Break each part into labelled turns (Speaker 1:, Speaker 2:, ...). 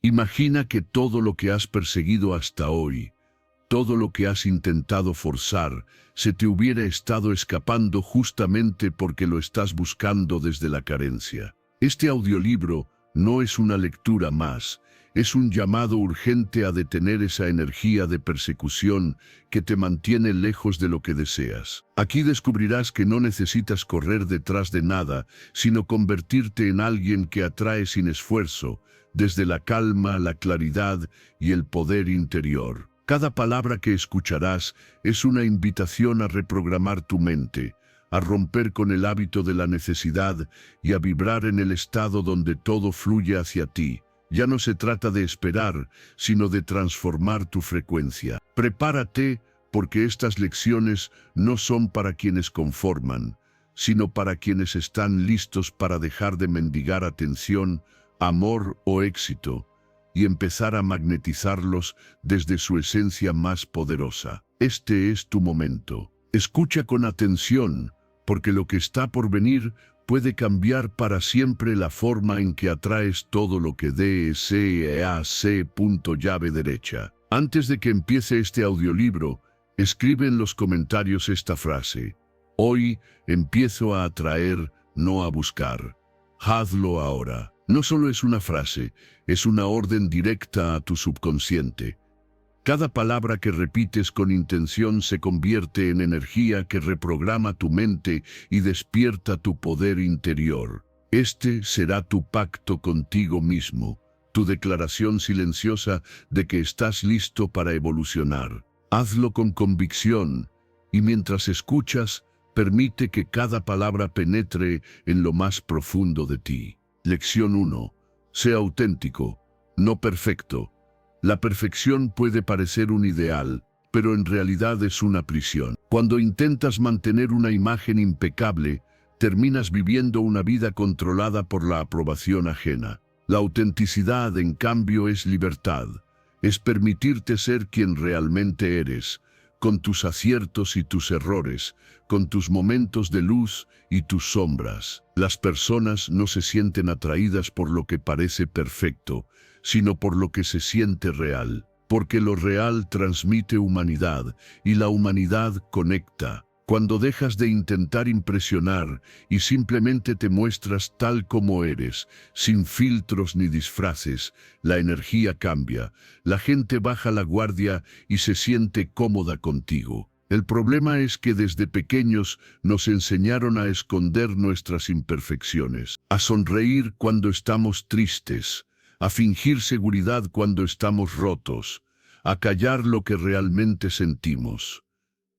Speaker 1: Imagina que todo lo que has perseguido hasta hoy, todo lo que has intentado forzar, se te hubiera estado escapando justamente porque lo estás buscando desde la carencia. Este audiolibro no es una lectura más, es un llamado urgente a detener esa energía de persecución que te mantiene lejos de lo que deseas. Aquí descubrirás que no necesitas correr detrás de nada, sino convertirte en alguien que atrae sin esfuerzo, desde la calma, la claridad y el poder interior. Cada palabra que escucharás es una invitación a reprogramar tu mente, a romper con el hábito de la necesidad y a vibrar en el estado donde todo fluye hacia ti. Ya no se trata de esperar, sino de transformar tu frecuencia. Prepárate, porque estas lecciones no son para quienes conforman, sino para quienes están listos para dejar de mendigar atención, amor o éxito, y empezar a magnetizarlos desde su esencia más poderosa. Este es tu momento. Escucha con atención, porque lo que está por venir puede cambiar para siempre la forma en que atraes todo lo que deseas. Llave derecha. Antes de que empiece este audiolibro, escribe en los comentarios esta frase: hoy empiezo a atraer, no a buscar. Hazlo ahora. No solo es una frase, es una orden directa a tu subconsciente. Cada palabra que repites con intención se convierte en energía que reprograma tu mente y despierta tu poder interior. Este será tu pacto contigo mismo, tu declaración silenciosa de que estás listo para evolucionar. Hazlo con convicción, y mientras escuchas, permite que cada palabra penetre en lo más profundo de ti. Lección 1. Sea auténtico, no perfecto. La perfección puede parecer un ideal, pero en realidad es una prisión. Cuando intentas mantener una imagen impecable, terminas viviendo una vida controlada por la aprobación ajena. La autenticidad, en cambio, es libertad. Es permitirte ser quien realmente eres, con tus aciertos y tus errores, con tus momentos de luz y tus sombras. Las personas no se sienten atraídas por lo que parece perfecto, sino por lo que se siente real, porque lo real transmite humanidad y la humanidad conecta. Cuando dejas de intentar impresionar y simplemente te muestras tal como eres, sin filtros ni disfraces, la energía cambia, la gente baja la guardia y se siente cómoda contigo. El problema es que desde pequeños nos enseñaron a esconder nuestras imperfecciones, a sonreír cuando estamos tristes, a fingir seguridad cuando estamos rotos, a callar lo que realmente sentimos.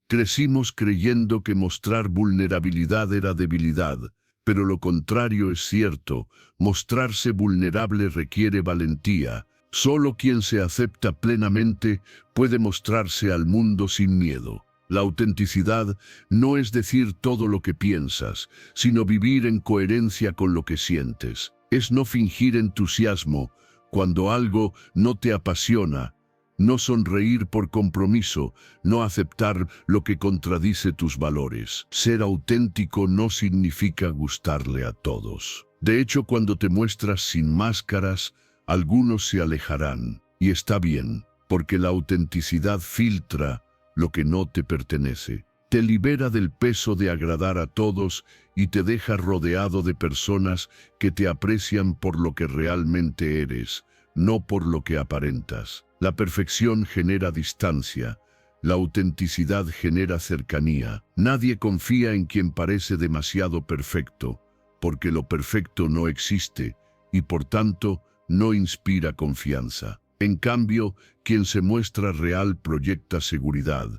Speaker 1: Crecimos creyendo que mostrar vulnerabilidad era debilidad, pero lo contrario es cierto. Mostrarse vulnerable requiere valentía. Solo quien se acepta plenamente puede mostrarse al mundo sin miedo. La autenticidad no es decir todo lo que piensas, sino vivir en coherencia con lo que sientes. Es no fingir entusiasmo cuando algo no te apasiona, no sonreír por compromiso, no aceptar lo que contradice tus valores. Ser auténtico no significa gustarle a todos. De hecho, cuando te muestras sin máscaras, algunos se alejarán. Y está bien, porque la autenticidad filtra lo que no te pertenece. Te libera del peso de agradar a todos y te deja rodeado de personas que te aprecian por lo que realmente eres, no por lo que aparentas. La perfección genera distancia, la autenticidad genera cercanía. Nadie confía en quien parece demasiado perfecto, porque lo perfecto no existe y por tanto no inspira confianza. En cambio, quien se muestra real proyecta seguridad,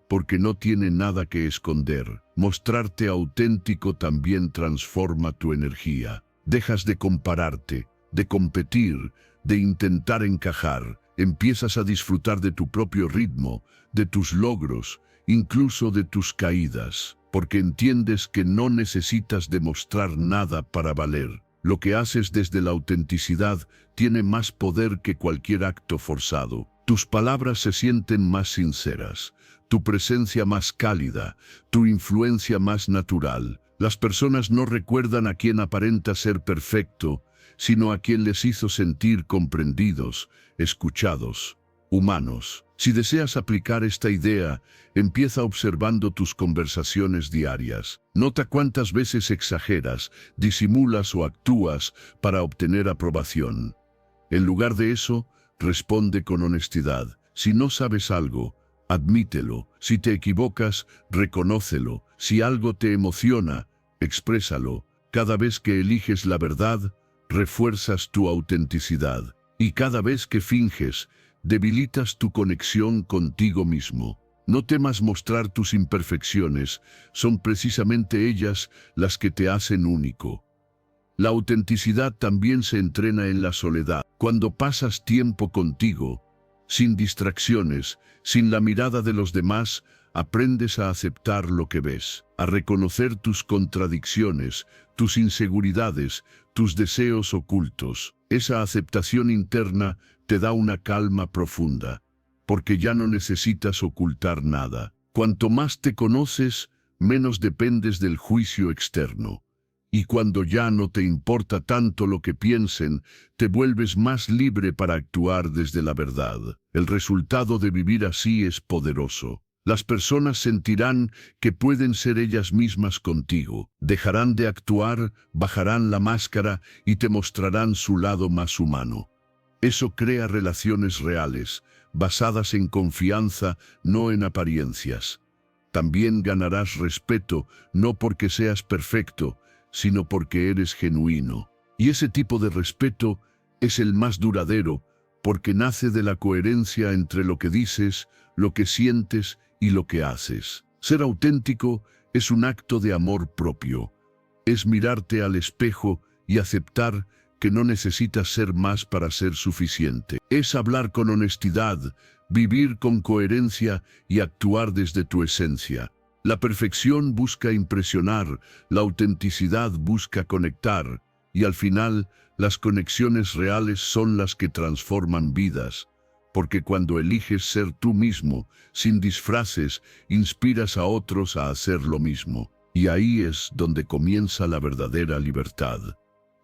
Speaker 1: porque no tiene nada que esconder. Mostrarte auténtico también transforma tu energía. Dejas de compararte, de competir, de intentar encajar. Empiezas a disfrutar de tu propio ritmo, de tus logros, incluso de tus caídas, porque entiendes que no necesitas demostrar nada para valer. Lo que haces desde la autenticidad tiene más poder que cualquier acto forzado. Tus palabras se sienten más sinceras, tu presencia más cálida, tu influencia más natural. Las personas no recuerdan a quien aparenta ser perfecto, sino a quien les hizo sentir comprendidos, escuchados, humanos. Si deseas aplicar esta idea, empieza observando tus conversaciones diarias. Nota cuántas veces exageras, disimulas o actúas para obtener aprobación. En lugar de eso, responde con honestidad. Si no sabes algo, admítelo. Si te equivocas, reconócelo. Si algo te emociona, exprésalo. Cada vez que eliges la verdad, refuerzas tu autenticidad. Y cada vez que finges, debilitas tu conexión contigo mismo. No temas mostrar tus imperfecciones, son precisamente ellas las que te hacen único. La autenticidad también se entrena en la soledad. Cuando pasas tiempo contigo, sin distracciones, sin la mirada de los demás, aprendes a aceptar lo que ves, a reconocer tus contradicciones, tus inseguridades, tus deseos ocultos. Esa aceptación interna te da una calma profunda, porque ya no necesitas ocultar nada. Cuanto más te conoces, menos dependes del juicio externo. Y cuando ya no te importa tanto lo que piensen, te vuelves más libre para actuar desde la verdad. El resultado de vivir así es poderoso. Las personas sentirán que pueden ser ellas mismas contigo. Dejarán de actuar, bajarán la máscara y te mostrarán su lado más humano. Eso crea relaciones reales, basadas en confianza, no en apariencias. También ganarás respeto, no porque seas perfecto, sino porque eres genuino. Y ese tipo de respeto es el más duradero, porque nace de la coherencia entre lo que dices, lo que sientes y lo que haces. Ser auténtico es un acto de amor propio. Es mirarte al espejo y aceptar que no necesitas ser más para ser suficiente. Es hablar con honestidad, vivir con coherencia y actuar desde tu esencia. La perfección busca impresionar, la autenticidad busca conectar, y al final, las conexiones reales son las que transforman vidas, porque cuando eliges ser tú mismo, sin disfraces, inspiras a otros a hacer lo mismo. Y ahí es donde comienza la verdadera libertad.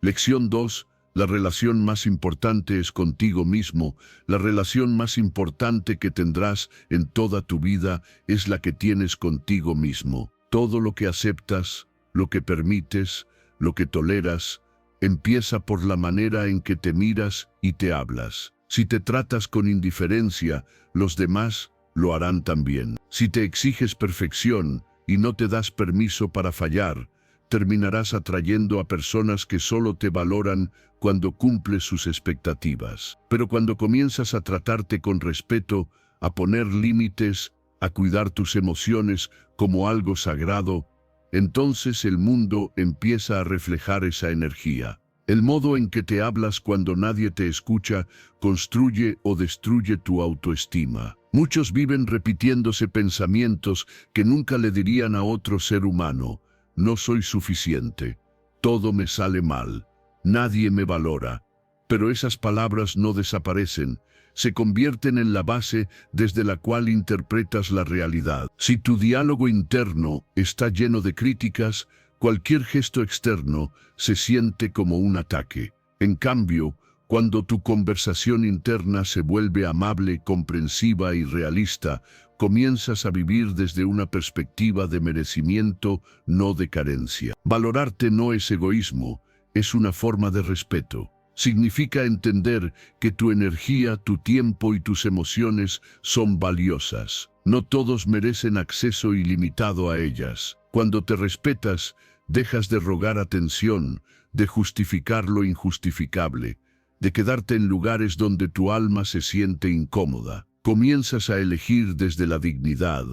Speaker 1: Lección 2. La relación más importante es contigo mismo. La relación más importante que tendrás en toda tu vida es la que tienes contigo mismo. Todo lo que aceptas, lo que permites, lo que toleras, empieza por la manera en que te miras y te hablas. Si te tratas con indiferencia, los demás lo harán también. Si te exiges perfección y no te das permiso para fallar, terminarás atrayendo a personas que solo te valoran cuando cumples sus expectativas. Pero cuando comienzas a tratarte con respeto, a poner límites, a cuidar tus emociones como algo sagrado, entonces el mundo empieza a reflejar esa energía. El modo en que te hablas cuando nadie te escucha construye o destruye tu autoestima. Muchos viven repitiéndose pensamientos que nunca le dirían a otro ser humano. No soy suficiente, todo me sale mal, nadie me valora. Pero esas palabras no desaparecen, se convierten en la base desde la cual interpretas la realidad. Si tu diálogo interno está lleno de críticas, cualquier gesto externo se siente como un ataque. En cambio, cuando tu conversación interna se vuelve amable, comprensiva y realista, comienzas a vivir desde una perspectiva de merecimiento, no de carencia. Valorarte no es egoísmo, es una forma de respeto. Significa entender que tu energía, tu tiempo y tus emociones son valiosas. No todos merecen acceso ilimitado a ellas. Cuando te respetas, dejas de rogar atención, de justificar lo injustificable, de quedarte en lugares donde tu alma se siente incómoda. Comienzas a elegir desde la dignidad,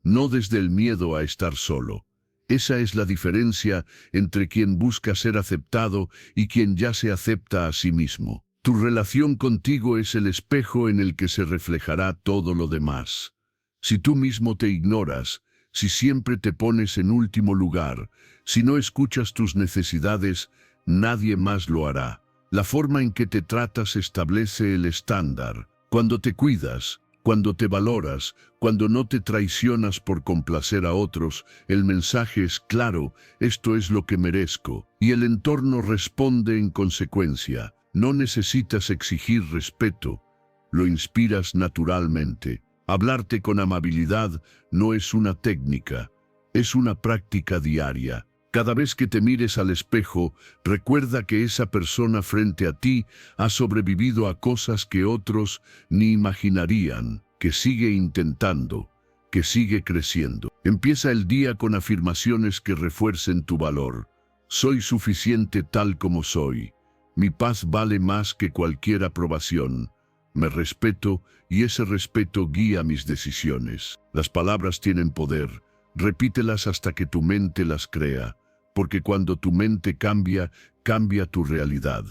Speaker 1: no desde el miedo a estar solo. Esa es la diferencia entre quien busca ser aceptado y quien ya se acepta a sí mismo. Tu relación contigo es el espejo en el que se reflejará todo lo demás. Si tú mismo te ignoras, si siempre te pones en último lugar, si no escuchas tus necesidades, nadie más lo hará. La forma en que te tratas establece el estándar. Cuando te cuidas, Cuando te valoras, cuando no te traicionas por complacer a otros, el mensaje es claro: esto es lo que merezco. Y el entorno responde en consecuencia. No necesitas exigir respeto, lo inspiras naturalmente. Hablarte con amabilidad no es una técnica, es una práctica diaria. Cada vez que te mires al espejo, recuerda que esa persona frente a ti ha sobrevivido a cosas que otros ni imaginarían, que sigue intentando, que sigue creciendo. Empieza el día con afirmaciones que refuercen tu valor. Soy suficiente tal como soy. Mi paz vale más que cualquier aprobación. Me respeto y ese respeto guía mis decisiones. Las palabras tienen poder. Repítelas hasta que tu mente las crea, porque cuando tu mente cambia, cambia tu realidad.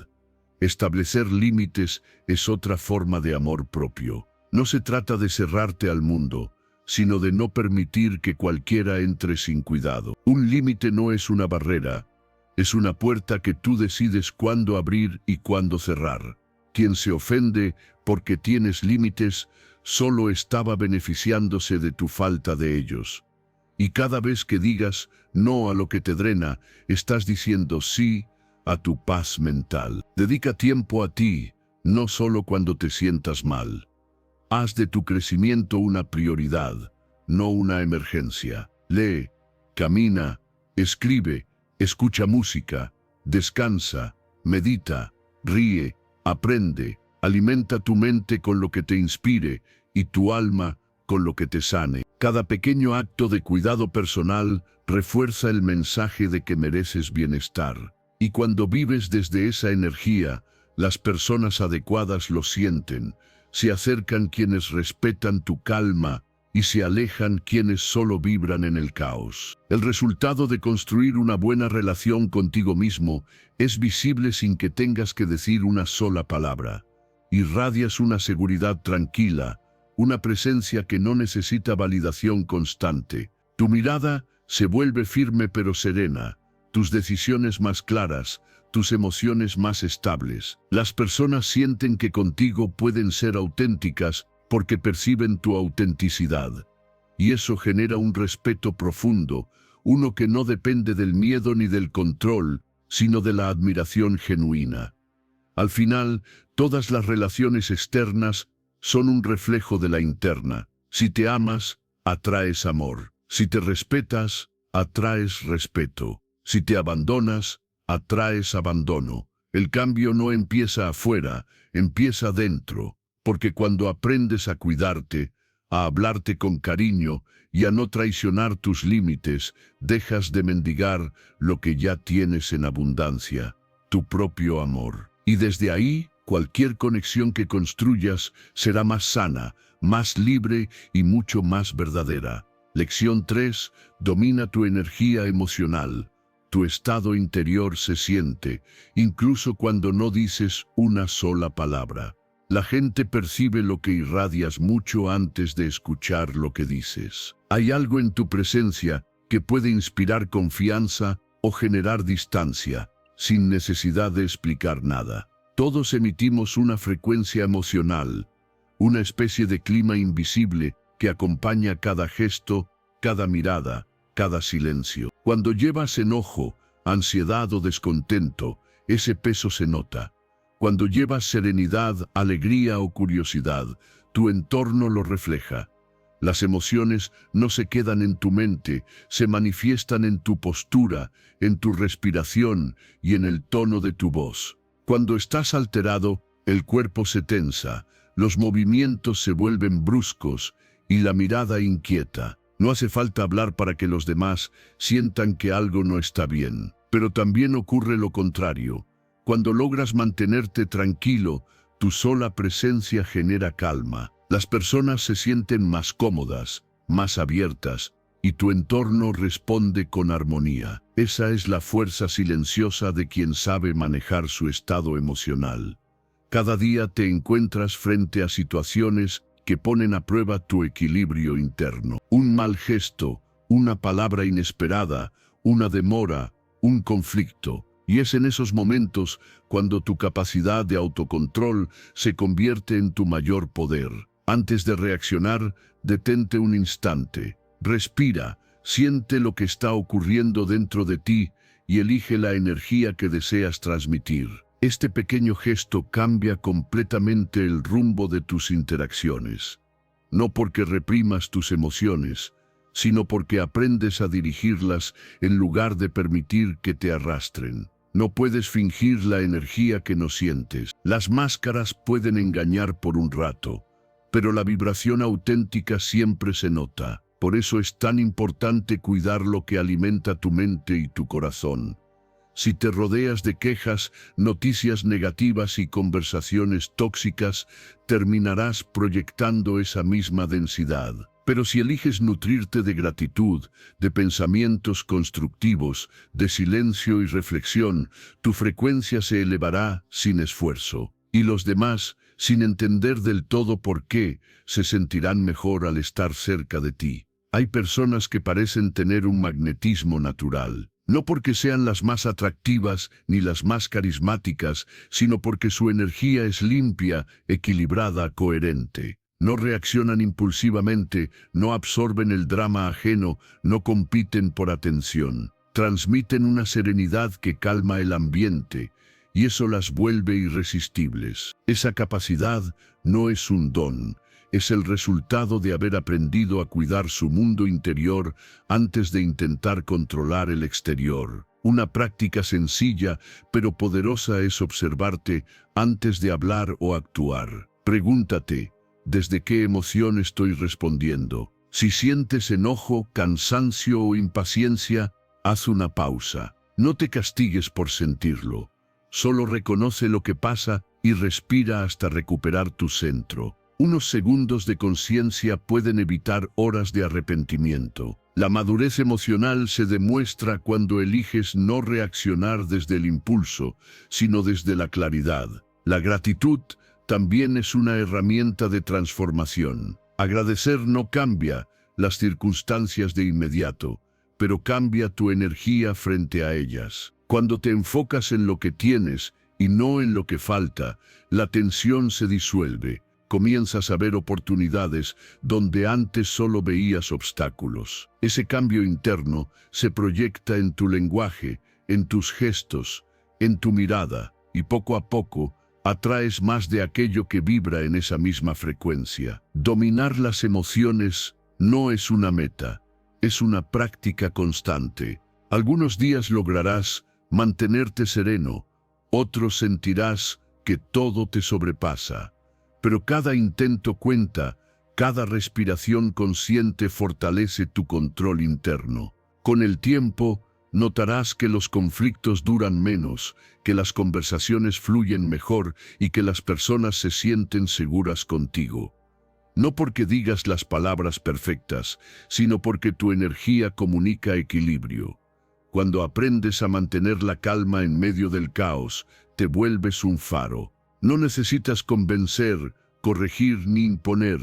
Speaker 1: Establecer límites es otra forma de amor propio. No se trata de cerrarte al mundo, sino de no permitir que cualquiera entre sin cuidado. Un límite no es una barrera, es una puerta que tú decides cuándo abrir y cuándo cerrar. Quien se ofende porque tienes límites solo estaba beneficiándose de tu falta de ellos. Y cada vez que digas no a lo que te drena, estás diciendo sí a tu paz mental. Dedica tiempo a ti, no solo cuando te sientas mal. Haz de tu crecimiento una prioridad, no una emergencia. Lee, camina, escribe, escucha música, descansa, medita, ríe, aprende, alimenta tu mente con lo que te inspire y tu alma con lo que te sane. Cada pequeño acto de cuidado personal refuerza el mensaje de que mereces bienestar. Y cuando vives desde esa energía, las personas adecuadas lo sienten. Se acercan quienes respetan tu calma y se alejan quienes solo vibran en el caos. El resultado de construir una buena relación contigo mismo es visible sin que tengas que decir una sola palabra. Irradias una seguridad tranquila, una presencia que no necesita validación constante. Tu mirada se vuelve firme pero serena, tus decisiones más claras, tus emociones más estables. Las personas sienten que contigo pueden ser auténticas porque perciben tu autenticidad. Y eso genera un respeto profundo, uno que no depende del miedo ni del control, sino de la admiración genuina. Al final, todas las relaciones externas son un reflejo de la interna. Si te amas, atraes amor. Si te respetas, atraes respeto. Si te abandonas, atraes abandono. El cambio no empieza afuera, empieza dentro, porque cuando aprendes a cuidarte, a hablarte con cariño y a no traicionar tus límites, dejas de mendigar lo que ya tienes en abundancia, tu propio amor. Y desde ahí, cualquier conexión que construyas será más sana, más libre y mucho más verdadera. Lección 3. Domina tu energía emocional. Tu estado interior se siente, incluso cuando no dices una sola palabra. La gente percibe lo que irradias mucho antes de escuchar lo que dices. Hay algo en tu presencia que puede inspirar confianza o generar distancia, sin necesidad de explicar nada. Todos emitimos una frecuencia emocional, una especie de clima invisible que acompaña cada gesto, cada mirada, cada silencio. Cuando llevas enojo, ansiedad o descontento, ese peso se nota. Cuando llevas serenidad, alegría o curiosidad, tu entorno lo refleja. Las emociones no se quedan en tu mente, se manifiestan en tu postura, en tu respiración y en el tono de tu voz. Cuando estás alterado, el cuerpo se tensa, los movimientos se vuelven bruscos y la mirada inquieta. No hace falta hablar para que los demás sientan que algo no está bien. Pero también ocurre lo contrario. Cuando logras mantenerte tranquilo, tu sola presencia genera calma. Las personas se sienten más cómodas, más abiertas, y tu entorno responde con armonía. Esa es la fuerza silenciosa de quien sabe manejar su estado emocional. Cada día te encuentras frente a situaciones que ponen a prueba tu equilibrio interno. Un mal gesto, una palabra inesperada, una demora, un conflicto. Y es en esos momentos cuando tu capacidad de autocontrol se convierte en tu mayor poder. Antes de reaccionar, detente un instante. Respira, siente lo que está ocurriendo dentro de ti y elige la energía que deseas transmitir. Este pequeño gesto cambia completamente el rumbo de tus interacciones. No porque reprimas tus emociones, sino porque aprendes a dirigirlas en lugar de permitir que te arrastren. No puedes fingir la energía que no sientes. Las máscaras pueden engañar por un rato, pero la vibración auténtica siempre se nota. Por eso es tan importante cuidar lo que alimenta tu mente y tu corazón. Si te rodeas de quejas, noticias negativas y conversaciones tóxicas, terminarás proyectando esa misma densidad. Pero si eliges nutrirte de gratitud, de pensamientos constructivos, de silencio y reflexión, tu frecuencia se elevará sin esfuerzo. Y los demás, sin entender del todo por qué, se sentirán mejor al estar cerca de ti. Hay personas que parecen tener un magnetismo natural. No porque sean las más atractivas ni las más carismáticas, sino porque su energía es limpia, equilibrada, coherente. No reaccionan impulsivamente, no absorben el drama ajeno, no compiten por atención. Transmiten una serenidad que calma el ambiente, y eso las vuelve irresistibles. Esa capacidad no es un don, es el resultado de haber aprendido a cuidar su mundo interior antes de intentar controlar el exterior. Una práctica sencilla pero poderosa es observarte antes de hablar o actuar. Pregúntate, ¿desde qué emoción estoy respondiendo? Si sientes enojo, cansancio o impaciencia, haz una pausa. No te castigues por sentirlo. Solo reconoce lo que pasa y respira hasta recuperar tu centro. Unos segundos de conciencia pueden evitar horas de arrepentimiento. La madurez emocional se demuestra cuando eliges no reaccionar desde el impulso, sino desde la claridad. La gratitud también es una herramienta de transformación. Agradecer no cambia las circunstancias de inmediato, pero cambia tu energía frente a ellas. Cuando te enfocas en lo que tienes y no en lo que falta, la tensión se disuelve. Comienzas a ver oportunidades donde antes solo veías obstáculos. Ese cambio interno se proyecta en tu lenguaje, en tus gestos, en tu mirada, y poco a poco atraes más de aquello que vibra en esa misma frecuencia. Dominar las emociones no es una meta, es una práctica constante. Algunos días lograrás mantenerte sereno, otros sentirás que todo te sobrepasa. Pero cada intento cuenta, cada respiración consciente fortalece tu control interno. Con el tiempo, notarás que los conflictos duran menos, que las conversaciones fluyen mejor y que las personas se sienten seguras contigo. No porque digas las palabras perfectas, sino porque tu energía comunica equilibrio. Cuando aprendes a mantener la calma en medio del caos, te vuelves un faro. No necesitas convencer, corregir ni imponer.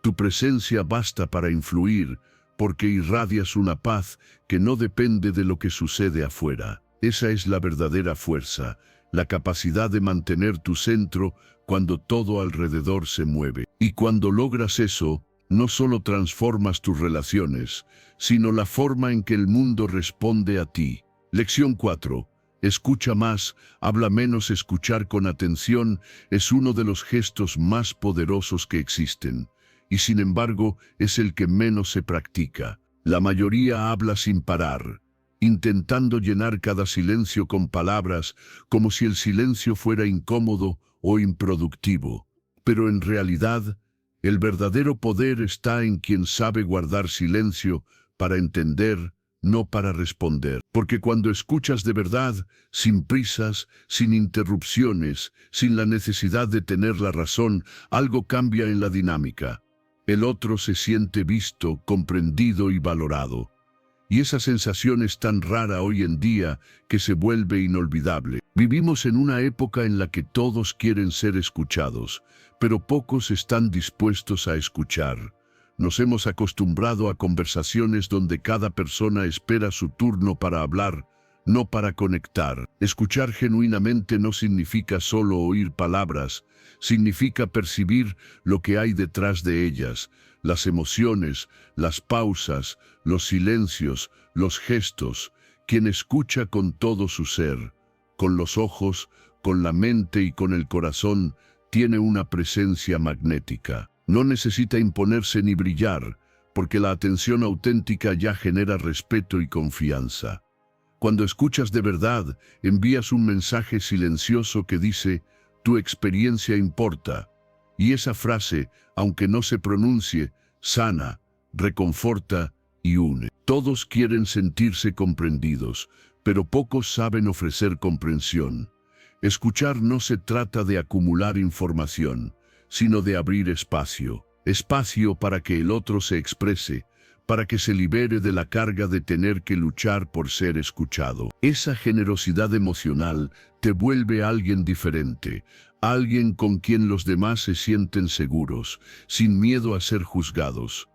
Speaker 1: Tu presencia basta para influir, porque irradias una paz que no depende de lo que sucede afuera. Esa es la verdadera fuerza, la capacidad de mantener tu centro cuando todo alrededor se mueve. Y cuando logras eso, no solo transformas tus relaciones, sino la forma en que el mundo responde a ti. Lección 4. Escucha más, habla menos. Escuchar con atención es uno de los gestos más poderosos que existen, y sin embargo es el que menos se practica. La mayoría habla sin parar, intentando llenar cada silencio con palabras, como si el silencio fuera incómodo o improductivo. Pero en realidad, el verdadero poder está en quien sabe guardar silencio para entender, no para responder. Porque cuando escuchas de verdad, sin prisas, sin interrupciones, sin la necesidad de tener la razón, algo cambia en la dinámica. El otro se siente visto, comprendido y valorado. Y esa sensación es tan rara hoy en día que se vuelve inolvidable. Vivimos en una época en la que todos quieren ser escuchados, pero pocos están dispuestos a escuchar. Nos hemos acostumbrado a conversaciones donde cada persona espera su turno para hablar, no para conectar. Escuchar genuinamente no significa solo oír palabras, significa percibir lo que hay detrás de ellas, las emociones, las pausas, los silencios, los gestos. Quien escucha con todo su ser, con los ojos, con la mente y con el corazón, tiene una presencia magnética. No necesita imponerse ni brillar, porque la atención auténtica ya genera respeto y confianza. Cuando escuchas de verdad, envías un mensaje silencioso que dice, tu experiencia importa. Y esa frase, aunque no se pronuncie, sana, reconforta y une. Todos quieren sentirse comprendidos, pero pocos saben ofrecer comprensión. Escuchar no se trata de acumular información, sino de abrir espacio. Espacio para que el otro se exprese, para que se libere de la carga de tener que luchar por ser escuchado. Esa generosidad emocional te vuelve alguien diferente, alguien con quien los demás se sienten seguros, sin miedo a ser juzgados.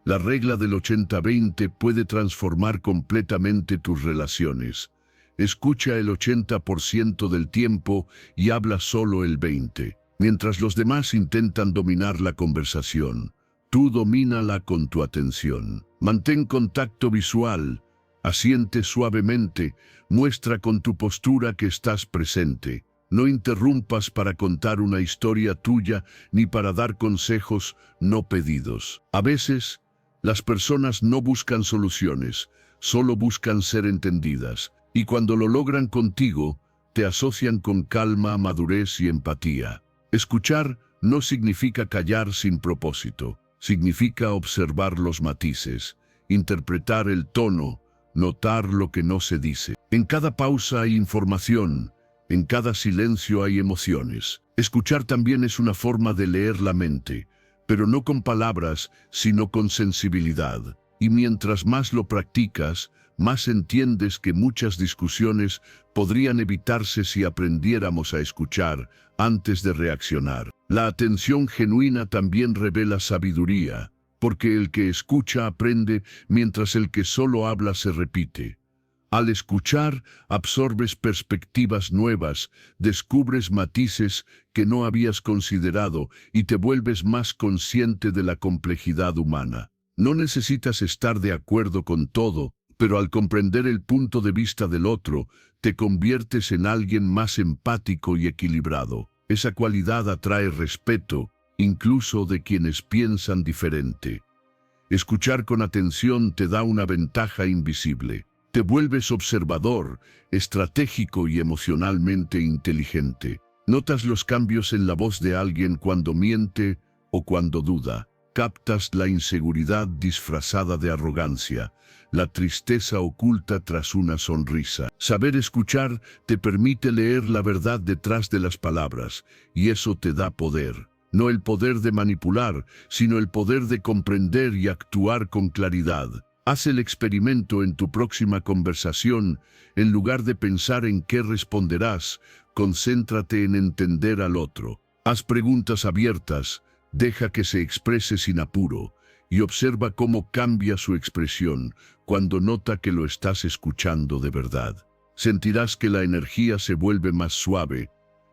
Speaker 1: La regla del 80-20 puede transformar completamente tus relaciones. Escucha el 80% del tiempo y habla solo el 20%. Mientras los demás intentan dominar la conversación, tú domínala con tu atención. Mantén contacto visual, asiente suavemente, muestra con tu postura que estás presente. No interrumpas para contar una historia tuya ni para dar consejos no pedidos. A veces, las personas no buscan soluciones, solo buscan ser entendidas. Y cuando lo logran contigo, te asocian con calma, madurez y empatía. Escuchar no significa callar sin propósito. Significa observar los matices, interpretar el tono, notar lo que no se dice. En cada pausa hay información, en cada silencio hay emociones. Escuchar también es una forma de leer la mente, pero no con palabras, sino con sensibilidad. Y mientras más lo practicas, más entiendes que muchas discusiones podrían evitarse si aprendiéramos a escuchar antes de reaccionar. La atención genuina también revela sabiduría, porque el que escucha aprende, mientras el que solo habla se repite. Al escuchar, absorbes perspectivas nuevas, descubres matices que no habías considerado y te vuelves más consciente de la complejidad humana. No necesitas estar de acuerdo con todo, pero al comprender el punto de vista del otro, te conviertes en alguien más empático y equilibrado. Esa cualidad atrae respeto, incluso de quienes piensan diferente. Escuchar con atención te da una ventaja invisible. Te vuelves observador, estratégico y emocionalmente inteligente. Notas los cambios en la voz de alguien cuando miente o cuando duda. Captas la inseguridad disfrazada de arrogancia, la tristeza oculta tras una sonrisa. Saber escuchar te permite leer la verdad detrás de las palabras, y eso te da poder. No el poder de manipular, sino el poder de comprender y actuar con claridad. Haz el experimento en tu próxima conversación. En lugar de pensar en qué responderás, concéntrate en entender al otro. Haz preguntas abiertas. Deja que se exprese sin apuro y observa cómo cambia su expresión cuando nota que lo estás escuchando de verdad. Sentirás que la energía se vuelve más suave,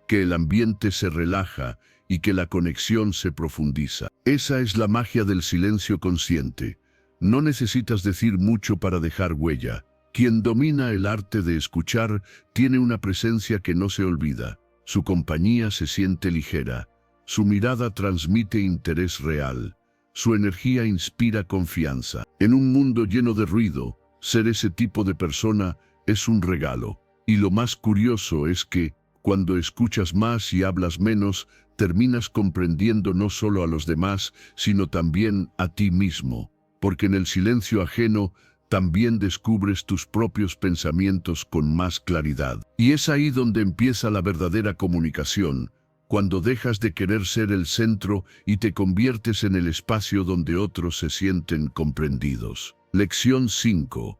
Speaker 1: que el ambiente se relaja y que la conexión se profundiza. Esa es la magia del silencio consciente. No necesitas decir mucho para dejar huella. Quien domina el arte de escuchar tiene una presencia que no se olvida. Su compañía se siente ligera. Su mirada transmite interés real. Su energía inspira confianza. En un mundo lleno de ruido, ser ese tipo de persona es un regalo. Y lo más curioso es que, cuando escuchas más y hablas menos, terminas comprendiendo no solo a los demás, sino también a ti mismo. Porque en el silencio ajeno, también descubres tus propios pensamientos con más claridad. Y es ahí donde empieza la verdadera comunicación, cuando dejas de querer ser el centro y te conviertes en el espacio donde otros se sienten comprendidos. Lección 5.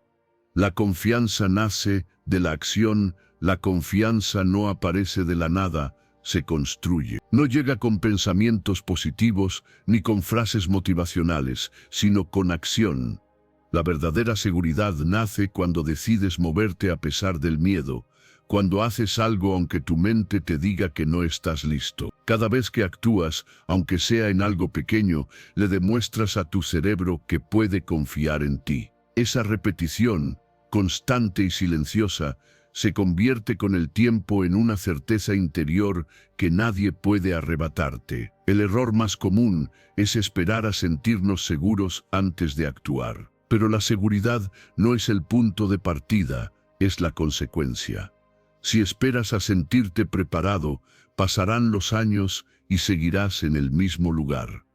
Speaker 1: La confianza nace de la acción, la confianza no aparece de la nada, se construye. No llega con pensamientos positivos ni con frases motivacionales, sino con acción. La verdadera seguridad nace cuando decides moverte a pesar del miedo, cuando haces algo aunque tu mente te diga que no estás listo. Cada vez que actúas, aunque sea en algo pequeño, le demuestras a tu cerebro que puede confiar en ti. Esa repetición, constante y silenciosa, se convierte con el tiempo en una certeza interior que nadie puede arrebatarte. El error más común es esperar a sentirnos seguros antes de actuar. Pero la seguridad no es el punto de partida, es la consecuencia. Si esperas a sentirte preparado, pasarán los años y seguirás en el mismo lugar.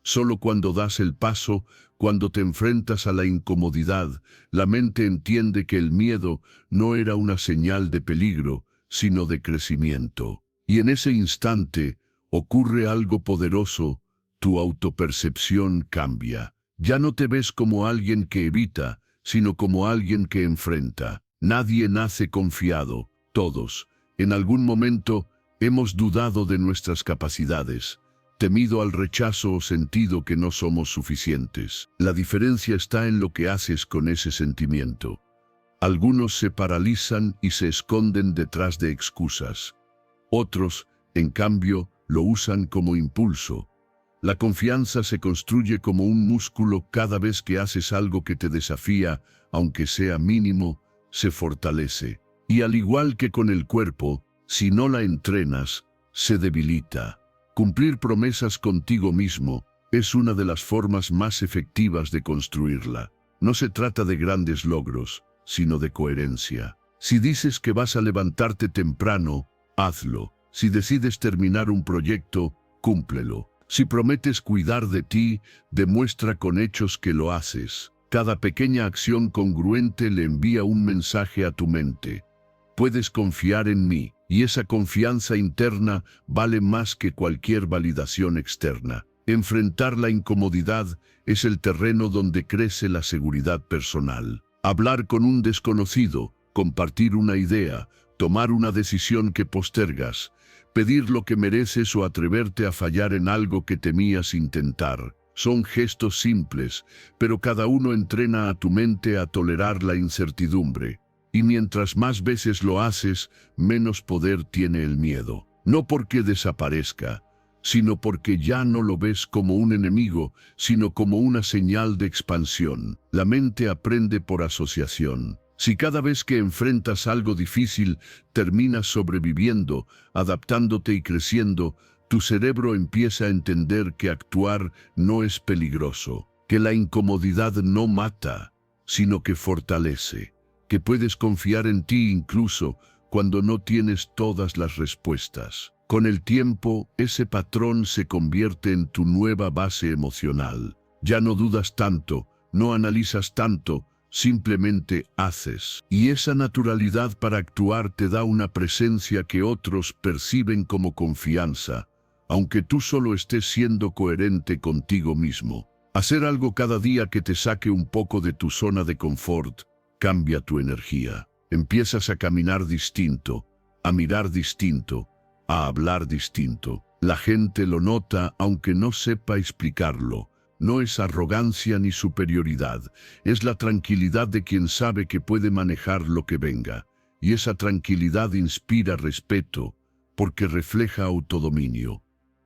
Speaker 1: Solo cuando das el paso, cuando te enfrentas a la incomodidad, la mente entiende que el miedo no era una señal de peligro, sino de crecimiento. Y en ese instante ocurre algo poderoso, tu autopercepción cambia. Ya no te ves como alguien que evita, sino como alguien que enfrenta. Nadie nace confiado, todos, en algún momento, hemos dudado de nuestras capacidades, temido al rechazo o sentido que no somos suficientes. La diferencia está en lo que haces con ese sentimiento. Algunos se paralizan y se esconden detrás de excusas. Otros, en cambio, lo usan como impulso. La confianza se construye como un músculo. Cada vez que haces algo que te desafía, aunque sea mínimo, se fortalece. Y al igual que con el cuerpo, si no la entrenas, se debilita. Cumplir promesas contigo mismo es una de las formas más efectivas de construirla. No se trata de grandes logros, sino de coherencia. Si dices que vas a levantarte temprano, hazlo. Si decides terminar un proyecto, cúmplelo. Si prometes cuidar de ti, demuestra con hechos que lo haces. Cada pequeña acción congruente le envía un mensaje a tu mente. Puedes confiar en mí, y esa confianza interna vale más que cualquier validación externa. Enfrentar la incomodidad es el terreno donde crece la seguridad personal. Hablar con un desconocido, compartir una idea, tomar una decisión que postergas, pedir lo que mereces o atreverte a fallar en algo que temías intentar. Son gestos simples, pero cada uno entrena a tu mente a tolerar la incertidumbre. Y mientras más veces lo haces, menos poder tiene el miedo. No porque desaparezca, sino porque ya no lo ves como un enemigo, sino como una señal de expansión. La mente aprende por asociación. Si cada vez que enfrentas algo difícil, terminas sobreviviendo, adaptándote y creciendo, tu cerebro empieza a entender que actuar no es peligroso, que la incomodidad no mata, sino que fortalece, que puedes confiar en ti incluso cuando no tienes todas las respuestas. Con el tiempo, ese patrón se convierte en tu nueva base emocional. Ya no dudas tanto, no analizas tanto, simplemente haces. Y esa naturalidad para actuar te da una presencia que otros perciben como confianza, aunque tú solo estés siendo coherente contigo mismo. Hacer algo cada día que te saque un poco de tu zona de confort cambia tu energía. Empiezas a caminar distinto, a mirar distinto, a hablar distinto. La gente lo nota aunque no sepa explicarlo. No es arrogancia ni superioridad, es la tranquilidad de quien sabe que puede manejar lo que venga. Y esa tranquilidad inspira respeto, porque refleja autodominio.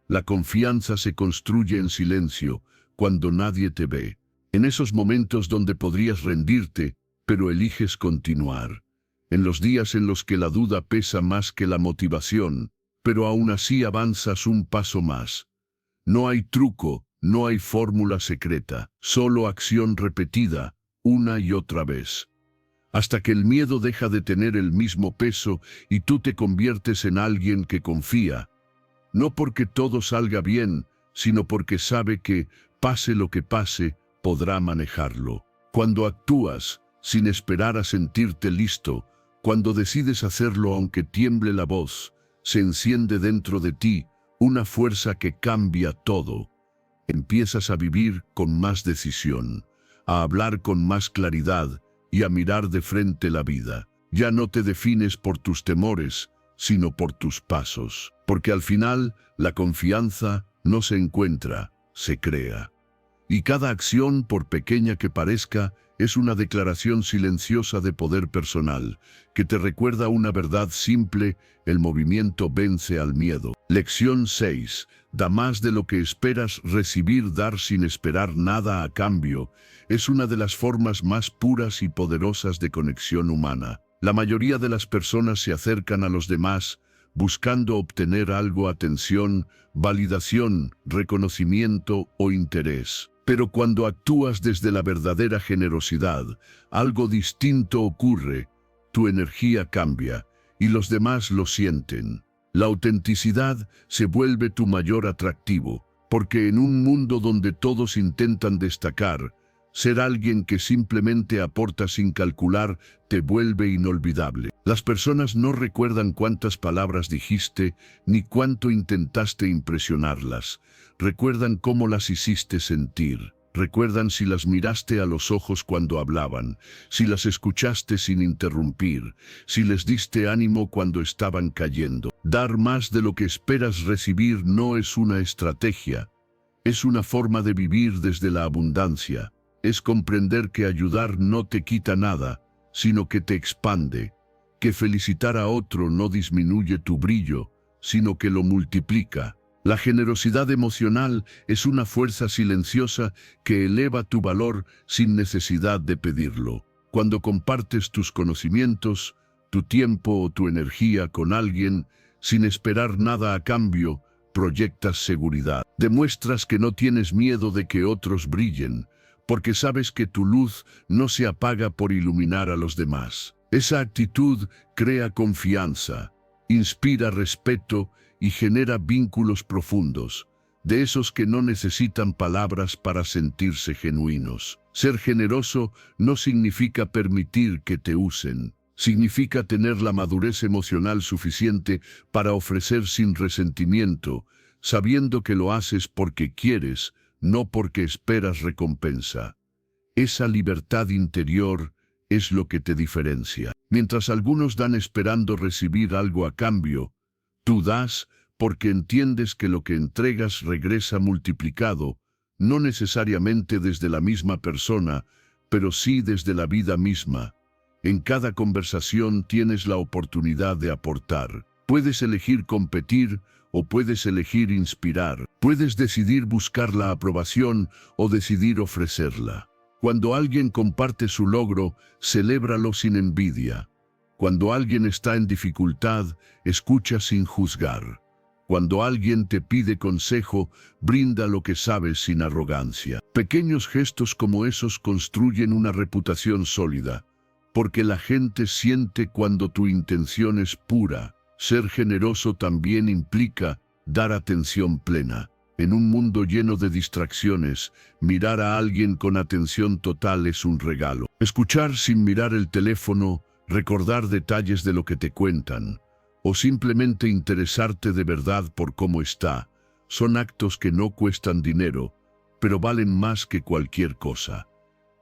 Speaker 1: La confianza se construye en silencio, cuando nadie te ve. En esos momentos donde podrías rendirte, pero eliges continuar. En los días en los que la duda pesa más que la motivación, pero aún así avanzas un paso más. No hay truco, no hay fórmula secreta, solo acción repetida, una y otra vez. Hasta que el miedo deja de tener el mismo peso y tú te conviertes en alguien que confía. No porque todo salga bien, sino porque sabe que, pase lo que pase, podrá manejarlo. Cuando actúas, sin esperar a sentirte listo, cuando decides hacerlo aunque tiemble la voz, se enciende dentro de ti una fuerza que cambia todo. Empiezas a vivir con más decisión, a hablar con más claridad y a mirar de frente la vida. Ya no te defines por tus temores, sino por tus pasos. Porque al final, la confianza no se encuentra, se crea. Y cada acción, por pequeña que parezca, es una declaración silenciosa de poder personal, que te recuerda una verdad simple: el movimiento vence al miedo. Lección 6. Da más de lo que esperas recibir. Dar sin esperar nada a cambio es una de las formas más puras y poderosas de conexión humana. La mayoría de las personas se acercan a los demás buscando obtener algo: atención, validación, reconocimiento o interés. Pero cuando actúas desde la verdadera generosidad, algo distinto ocurre. Tu energía cambia y los demás lo sienten. La autenticidad se vuelve tu mayor atractivo, porque en un mundo donde todos intentan destacar, ser alguien que simplemente aporta sin calcular te vuelve inolvidable. Las personas no recuerdan cuántas palabras dijiste ni cuánto intentaste impresionarlas. Recuerdan cómo las hiciste sentir. Recuerdan si las miraste a los ojos cuando hablaban, si las escuchaste sin interrumpir, si les diste ánimo cuando estaban cayendo. Dar más de lo que esperas recibir no es una estrategia, es una forma de vivir desde la abundancia. Es comprender que ayudar no te quita nada, sino que te expande, que felicitar a otro no disminuye tu brillo, sino que lo multiplica. La generosidad emocional es una fuerza silenciosa que eleva tu valor sin necesidad de pedirlo. Cuando compartes tus conocimientos, tu tiempo o tu energía con alguien, sin esperar nada a cambio, proyectas seguridad. Demuestras que no tienes miedo de que otros brillen, porque sabes que tu luz no se apaga por iluminar a los demás. Esa actitud crea confianza, inspira respeto y genera vínculos profundos, de esos que no necesitan palabras para sentirse genuinos. Ser generoso no significa permitir que te usen, significa tener la madurez emocional suficiente para ofrecer sin resentimiento, sabiendo que lo haces porque quieres, no porque esperas recompensa. Esa libertad interior es lo que te diferencia. Mientras algunos dan esperando recibir algo a cambio, tú das porque entiendes que lo que entregas regresa multiplicado, no necesariamente desde la misma persona, pero sí desde la vida misma. En cada conversación tienes la oportunidad de aportar. Puedes elegir competir o puedes elegir inspirar. Puedes decidir buscar la aprobación o decidir ofrecerla. Cuando alguien comparte su logro, celébralo sin envidia. Cuando alguien está en dificultad, escucha sin juzgar. Cuando alguien te pide consejo, brinda lo que sabes sin arrogancia. Pequeños gestos como esos construyen una reputación sólida, porque la gente siente cuando tu intención es pura. Ser generoso también implica dar atención plena. En un mundo lleno de distracciones, mirar a alguien con atención total es un regalo. Escuchar sin mirar el teléfono, recordar detalles de lo que te cuentan, o simplemente interesarte de verdad por cómo está, son actos que no cuestan dinero, pero valen más que cualquier cosa.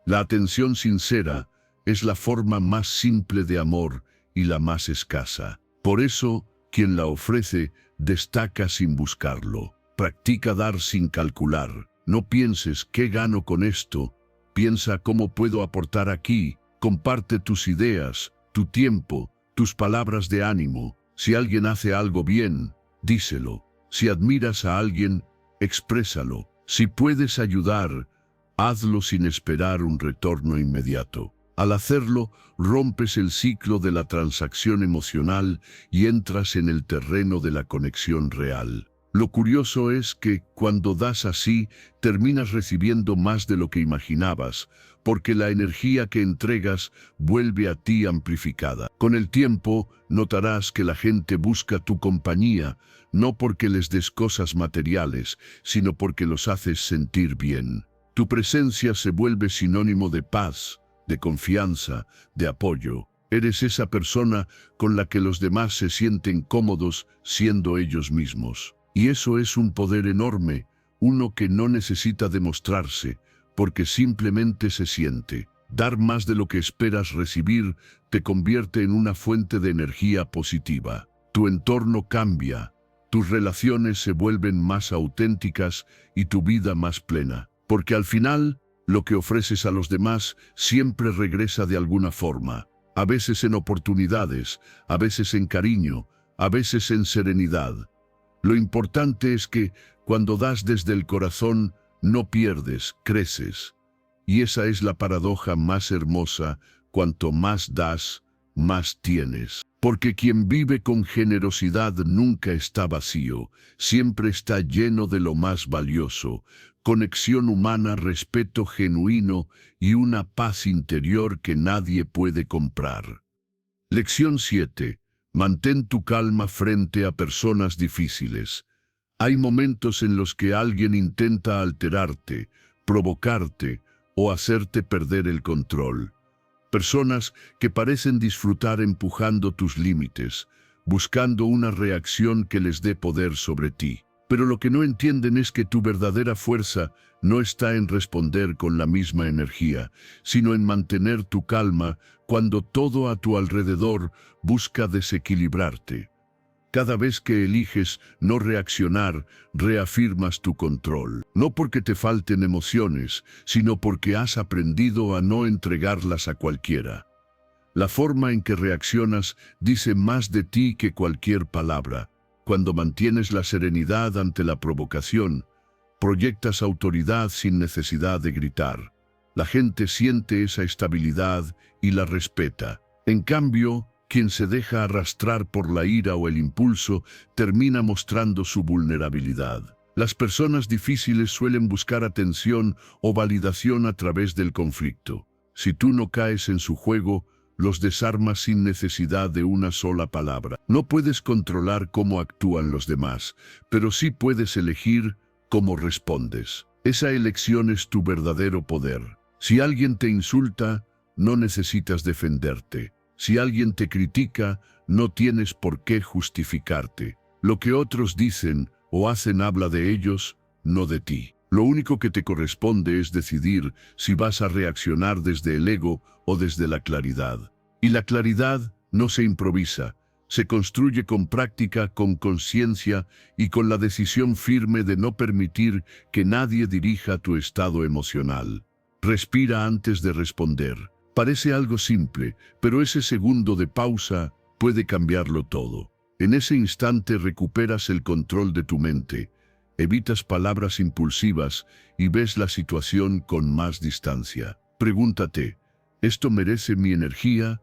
Speaker 1: La atención sincera es la forma más simple de amor y la más escasa. Por eso, quien la ofrece destaca sin buscarlo. Practica dar sin calcular. No pienses ¿qué gano con esto? Piensa ¿cómo puedo aportar aquí? Comparte tus ideas, tu tiempo, tus palabras de ánimo. Si alguien hace algo bien, díselo. Si admiras a alguien, exprésalo. Si puedes ayudar, hazlo sin esperar un retorno inmediato. Al hacerlo, rompes el ciclo de la transacción emocional y entras en el terreno de la conexión real. Lo curioso es que, cuando das así, terminas recibiendo más de lo que imaginabas, porque la energía que entregas vuelve a ti amplificada. Con el tiempo, notarás que la gente busca tu compañía, no porque les des cosas materiales, sino porque los haces sentir bien. Tu presencia se vuelve sinónimo de paz, de confianza, de apoyo. Eres esa persona con la que los demás se sienten cómodos siendo ellos mismos. Y eso es un poder enorme, uno que no necesita demostrarse, porque simplemente se siente. Dar más de lo que esperas recibir te convierte en una fuente de energía positiva. Tu entorno cambia, tus relaciones se vuelven más auténticas y tu vida más plena. Porque al final, Lo que ofreces a los demás siempre regresa de alguna forma, a veces en oportunidades, a veces en cariño, a veces en serenidad. Lo importante es que, cuando das desde el corazón, no pierdes, creces. Y esa es la paradoja más hermosa: cuanto más das, más tienes. Porque quien vive con generosidad nunca está vacío, siempre está lleno de lo más valioso: conexión humana, respeto genuino y una paz interior que nadie puede comprar. Lección 7. Mantén tu calma frente a personas difíciles. Hay momentos en los que alguien intenta alterarte, provocarte o hacerte perder el control. Personas que parecen disfrutar empujando tus límites, buscando una reacción que les dé poder sobre ti. Pero lo que no entienden es que tu verdadera fuerza no está en responder con la misma energía, sino en mantener tu calma cuando todo a tu alrededor busca desequilibrarte. Cada vez que eliges no reaccionar, reafirmas tu control. No porque te falten emociones, sino porque has aprendido a no entregarlas a cualquiera. La forma en que reaccionas dice más de ti que cualquier palabra. Cuando mantienes la serenidad ante la provocación, proyectas autoridad sin necesidad de gritar. La gente siente esa estabilidad y la respeta. En cambio, quien se deja arrastrar por la ira o el impulso termina mostrando su vulnerabilidad. Las personas difíciles suelen buscar atención o validación a través del conflicto. Si tú no caes en su juego, los desarmas sin necesidad de una sola palabra. No puedes controlar cómo actúan los demás, pero sí puedes elegir cómo respondes. Esa elección es tu verdadero poder. Si alguien te insulta, no necesitas defenderte. Si alguien te critica, no tienes por qué justificarte. Lo que otros dicen o hacen habla de ellos, no de ti. Lo único que te corresponde es decidir si vas a reaccionar desde el ego o desde la claridad. Y la claridad no se improvisa, se construye con práctica, con conciencia y con la decisión firme de no permitir que nadie dirija tu estado emocional. Respira antes de responder. Parece algo simple, pero ese segundo de pausa puede cambiarlo todo. En ese instante recuperas el control de tu mente, evitas palabras impulsivas y ves la situación con más distancia. Pregúntate, ¿esto merece mi energía?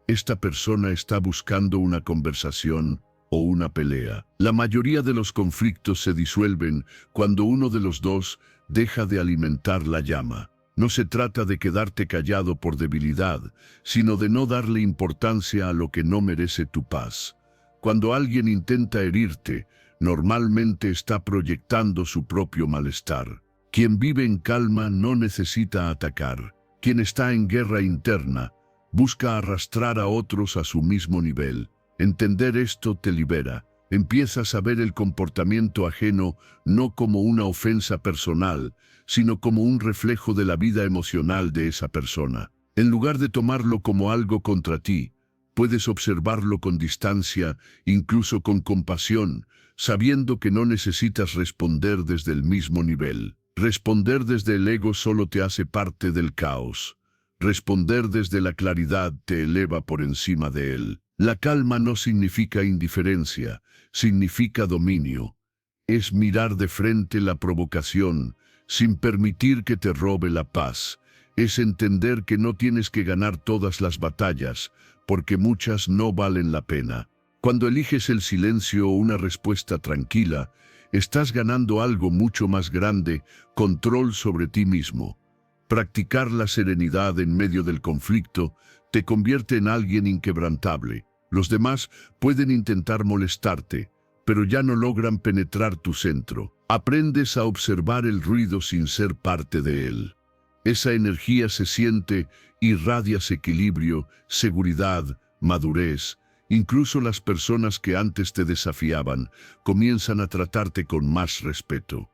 Speaker 1: ¿Esta persona está buscando una conversación o una pelea? La mayoría de los conflictos se disuelven cuando uno de los dos deja de alimentar la llama. No se trata de quedarte callado por debilidad, sino de no darle importancia a lo que no merece tu paz. Cuando alguien intenta herirte, normalmente está proyectando su propio malestar. Quien vive en calma no necesita atacar. Quien está en guerra interna busca arrastrar a otros a su mismo nivel. Entender esto te libera. Empiezas a ver el comportamiento ajeno no como una ofensa personal, sino como un reflejo de la vida emocional de esa persona. En lugar de tomarlo como algo contra ti, puedes observarlo con distancia, incluso con compasión, sabiendo que no necesitas responder desde el mismo nivel. Responder desde el ego solo te hace parte del caos. Responder desde la claridad te eleva por encima de él. La calma no significa indiferencia, significa dominio. Es mirar de frente la provocación, sin permitir que te robe la paz. Es entender que no tienes que ganar todas las batallas, porque muchas no valen la pena. Cuando eliges el silencio o una respuesta tranquila, estás ganando algo mucho más grande: control sobre ti mismo. Practicar la serenidad en medio del conflicto te convierte en alguien inquebrantable. Los demás pueden intentar molestarte, pero ya no logran penetrar tu centro. Aprendes a observar el ruido sin ser parte de él. Esa energía se siente, irradias equilibrio, seguridad, madurez. Incluso las personas que antes te desafiaban comienzan a tratarte con más respeto,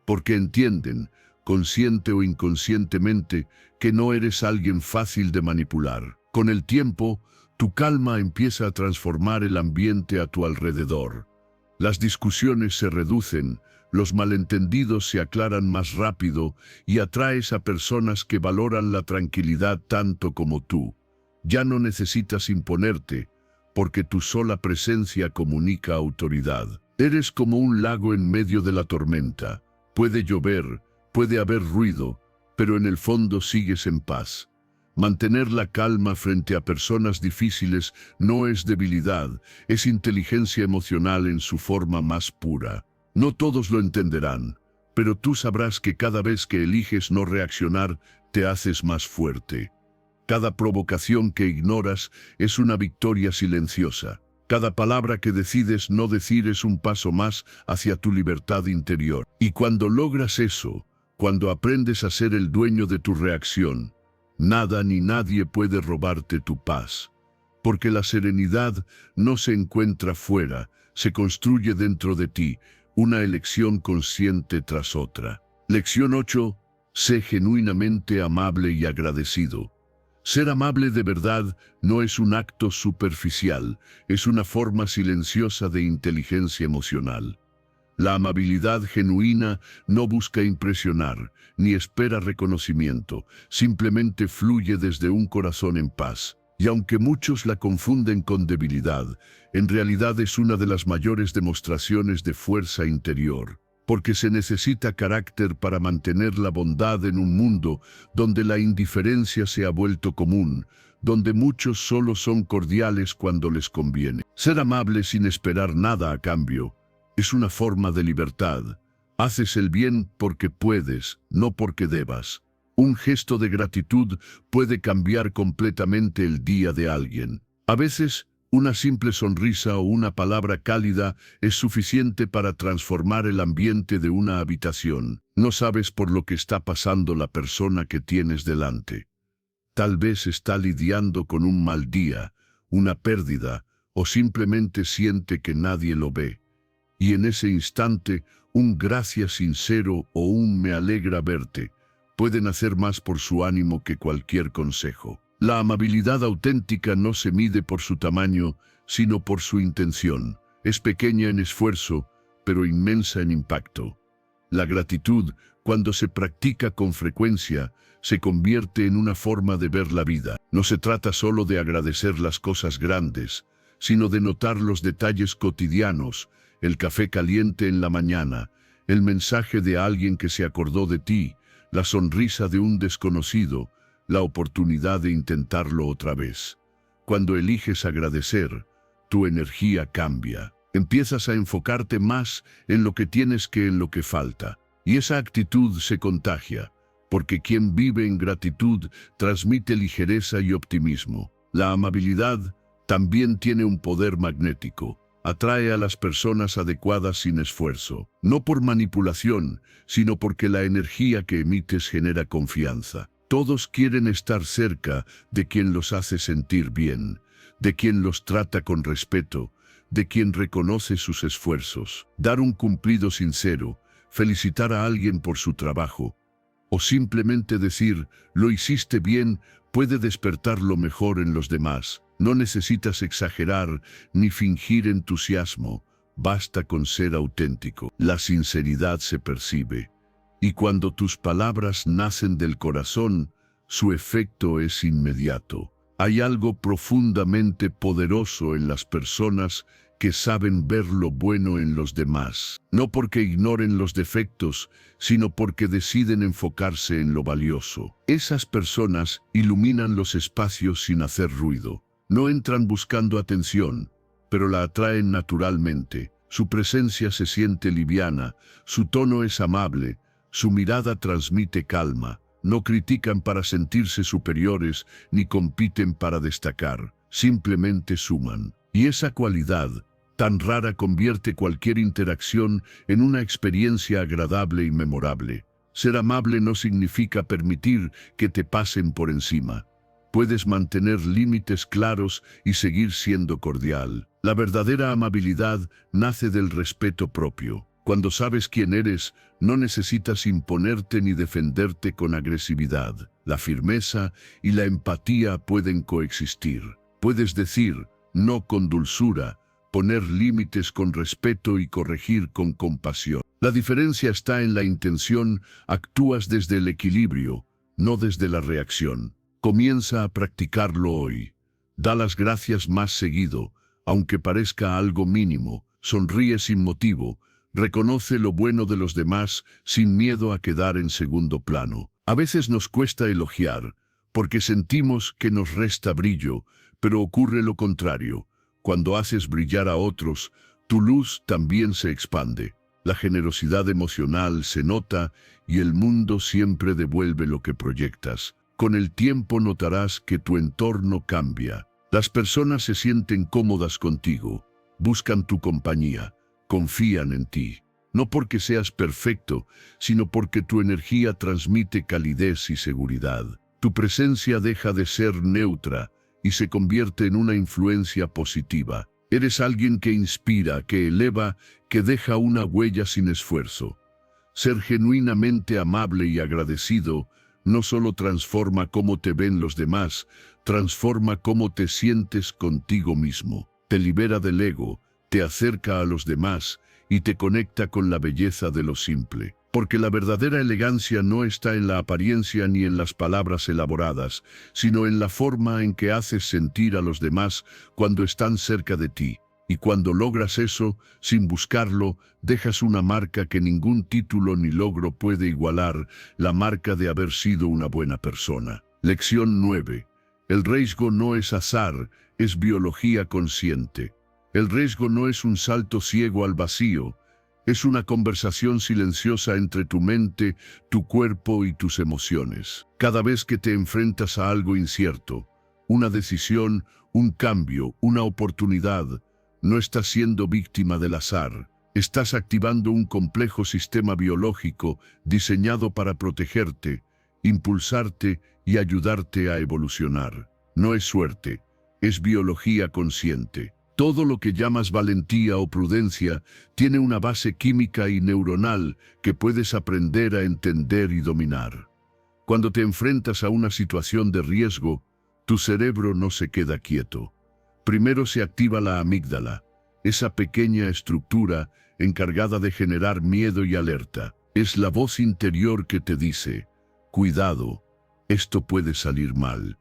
Speaker 1: porque entienden, consciente o inconscientemente, que no eres alguien fácil de manipular. Con el tiempo, tu calma empieza a transformar el ambiente a tu alrededor. Las discusiones se reducen, Los malentendidos se aclaran más rápido y atraes a personas que valoran la tranquilidad tanto como tú. Ya no necesitas imponerte, porque tu sola presencia comunica autoridad. Eres como un lago en medio de la tormenta. Puede llover, puede haber ruido, pero en el fondo sigues en paz. Mantener la calma frente a personas difíciles no es debilidad, es inteligencia emocional en su forma más pura. No todos lo entenderán, pero tú sabrás que cada vez que eliges no reaccionar, te haces más fuerte. Cada provocación que ignoras es una victoria silenciosa. Cada palabra que decides no decir es un paso más hacia tu libertad interior. Y cuando logras eso, cuando aprendes a ser el dueño de tu reacción, nada ni nadie puede robarte tu paz. Porque la serenidad no se encuentra fuera, se construye dentro de ti, una elección consciente tras otra. Lección 8. Sé genuinamente amable y agradecido. Ser amable de verdad no es un acto superficial, es una forma silenciosa de inteligencia emocional. La amabilidad genuina no busca impresionar, ni espera reconocimiento, simplemente fluye desde un corazón en paz. Y aunque muchos la confunden con debilidad, en realidad es una de las mayores demostraciones de fuerza interior. Porque se necesita carácter para mantener la bondad en un mundo donde la indiferencia se ha vuelto común, donde muchos solo son cordiales cuando les conviene. Ser amable sin esperar nada a cambio es una forma de libertad. Haces el bien porque puedes, no porque debas. Un gesto de gratitud puede cambiar completamente el día de alguien. A veces, una simple sonrisa o una palabra cálida es suficiente para transformar el ambiente de una habitación. No sabes por lo que está pasando la persona que tienes delante. Tal vez está lidiando con un mal día, una pérdida, o simplemente siente que nadie lo ve. Y en ese instante, un gracias sincero o un me alegra verte pueden hacer más por su ánimo que cualquier consejo. La amabilidad auténtica no se mide por su tamaño, sino por su intención. Es pequeña en esfuerzo, pero inmensa en impacto. La gratitud, cuando se practica con frecuencia, se convierte en una forma de ver la vida. No se trata solo de agradecer las cosas grandes, sino de notar los detalles cotidianos, el café caliente en la mañana, el mensaje de alguien que se acordó de ti, la sonrisa de un desconocido, la oportunidad de intentarlo otra vez. Cuando eliges agradecer, tu energía cambia. Empiezas a enfocarte más en lo que tienes que en lo que falta. Y esa actitud se contagia, porque quien vive en gratitud transmite ligereza y optimismo. La amabilidad también tiene un poder magnético. Atrae a las personas adecuadas sin esfuerzo, no por manipulación, sino porque la energía que emites genera confianza. Todos quieren estar cerca de quien los hace sentir bien, de quien los trata con respeto, de quien reconoce sus esfuerzos. Dar un cumplido sincero, felicitar a alguien por su trabajo, o simplemente decir, lo hiciste bien, puede despertar lo mejor en los demás. No necesitas exagerar ni fingir entusiasmo, basta con ser auténtico. La sinceridad se percibe, y cuando tus palabras nacen del corazón, su efecto es inmediato. Hay algo profundamente poderoso en las personas que saben ver lo bueno en los demás, no porque ignoren los defectos, sino porque deciden enfocarse en lo valioso. Esas personas iluminan los espacios sin hacer ruido. No entran buscando atención, pero la atraen naturalmente. Su presencia se siente liviana, su tono es amable, su mirada transmite calma. No critican para sentirse superiores, ni compiten para destacar. Simplemente suman. Y esa cualidad tan rara convierte cualquier interacción en una experiencia agradable y memorable. Ser amable no significa permitir que te pasen por encima. Puedes mantener límites claros y seguir siendo cordial. La verdadera amabilidad nace del respeto propio. Cuando sabes quién eres, no necesitas imponerte ni defenderte con agresividad. La firmeza y la empatía pueden coexistir. Puedes decir, no con dulzura, poner límites con respeto y corregir con compasión. La diferencia está en la intención. Actúas desde el equilibrio, no desde la reacción. Comienza a practicarlo hoy. Da las gracias más seguido, aunque parezca algo mínimo. Sonríe sin motivo. Reconoce lo bueno de los demás sin miedo a quedar en segundo plano. A veces nos cuesta elogiar, porque sentimos que nos resta brillo, pero ocurre lo contrario. Cuando haces brillar a otros, tu luz también se expande. La generosidad emocional se nota y el mundo siempre devuelve lo que proyectas. Con el tiempo notarás que tu entorno cambia. Las personas se sienten cómodas contigo, buscan tu compañía, confían en ti. No porque seas perfecto, sino porque tu energía transmite calidez y seguridad. Tu presencia deja de ser neutra y se convierte en una influencia positiva. Eres alguien que inspira, que eleva, que deja una huella sin esfuerzo. Ser genuinamente amable y agradecido no solo transforma cómo te ven los demás, transforma cómo te sientes contigo mismo. Te libera del ego, te acerca a los demás y te conecta con la belleza de lo simple. Porque la verdadera elegancia no está en la apariencia ni en las palabras elaboradas, sino en la forma en que haces sentir a los demás cuando están cerca de ti. Y cuando logras eso, sin buscarlo, dejas una marca que ningún título ni logro puede igualar, la marca de haber sido una buena persona. Lección 9. El riesgo no es azar, es biología consciente. El riesgo no es un salto ciego al vacío, es una conversación silenciosa entre tu mente, tu cuerpo y tus emociones. Cada vez que te enfrentas a algo incierto, una decisión, un cambio, una oportunidad, no estás siendo víctima del azar. Estás activando un complejo sistema biológico diseñado para protegerte, impulsarte y ayudarte a evolucionar. No es suerte, es biología consciente. Todo lo que llamas valentía o prudencia tiene una base química y neuronal que puedes aprender a entender y dominar. Cuando te enfrentas a una situación de riesgo, tu cerebro no se queda quieto. Primero se activa la amígdala, esa pequeña estructura encargada de generar miedo y alerta. Es la voz interior que te dice, cuidado, esto puede salir mal.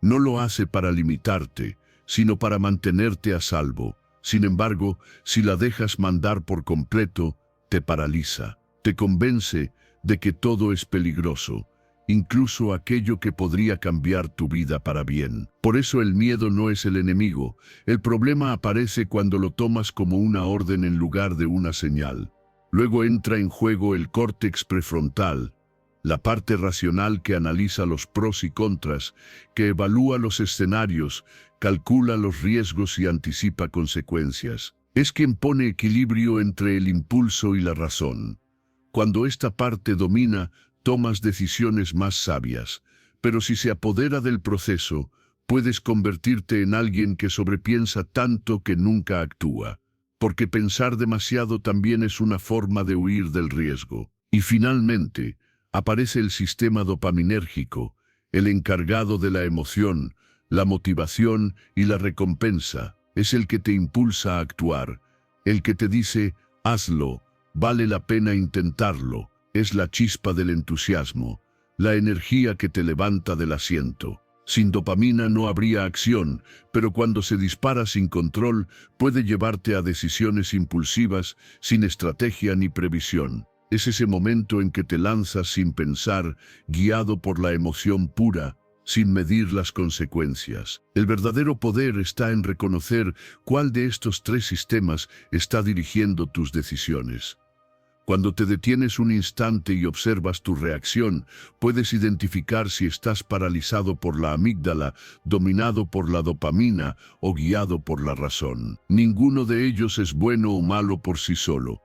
Speaker 1: No lo hace para limitarte, sino para mantenerte a salvo. Sin embargo, si la dejas mandar por completo, te paraliza. Te convence de que todo es peligroso, incluso aquello que podría cambiar tu vida para bien. Por eso el miedo no es el enemigo. El problema aparece cuando lo tomas como una orden en lugar de una señal. Luego entra en juego el córtex prefrontal, la parte racional que analiza los pros y contras, que evalúa los escenarios, calcula los riesgos y anticipa consecuencias. Es quien pone equilibrio entre el impulso y la razón. Cuando esta parte domina, tomas decisiones más sabias, pero si se apodera del proceso, puedes convertirte en alguien que sobrepiensa tanto que nunca actúa, porque pensar demasiado también es una forma de huir del riesgo. Y finalmente, aparece el sistema dopaminérgico, el encargado de la emoción, la motivación y la recompensa. Es el que te impulsa a actuar, el que te dice, hazlo, vale la pena intentarlo. Es la chispa del entusiasmo, la energía que te levanta del asiento. Sin dopamina no habría acción, pero cuando se dispara sin control, puede llevarte a decisiones impulsivas, sin estrategia ni previsión. Es ese momento en que te lanzas sin pensar, guiado por la emoción pura, sin medir las consecuencias. El verdadero poder está en reconocer cuál de estos tres sistemas está dirigiendo tus decisiones. Cuando te detienes un instante y observas tu reacción, puedes identificar si estás paralizado por la amígdala, dominado por la dopamina o guiado por la razón. Ninguno de ellos es bueno o malo por sí solo.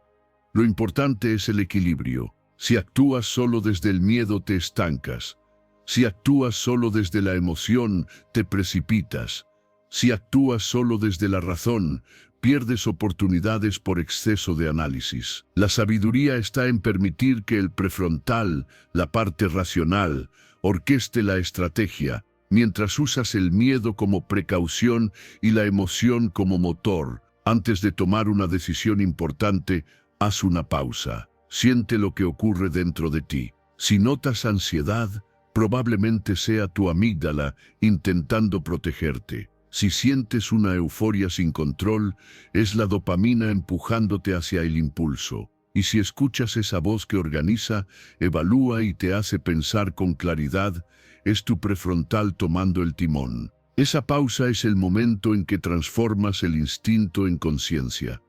Speaker 1: Lo importante es el equilibrio. Si actúas solo desde el miedo, te estancas. Si actúas solo desde la emoción, te precipitas. Si actúas solo desde la razón, pierdes oportunidades por exceso de análisis. La sabiduría está en permitir que el prefrontal, la parte racional, orqueste la estrategia, mientras usas el miedo como precaución y la emoción como motor. Antes de tomar una decisión importante, haz una pausa. Siente lo que ocurre dentro de ti. Si notas ansiedad, probablemente sea tu amígdala intentando protegerte. Si sientes una euforia sin control, es la dopamina empujándote hacia el impulso. Y si escuchas esa voz que organiza, evalúa y te hace pensar con claridad, es tu prefrontal tomando el timón. Esa pausa es el momento en que transformas el instinto en conciencia.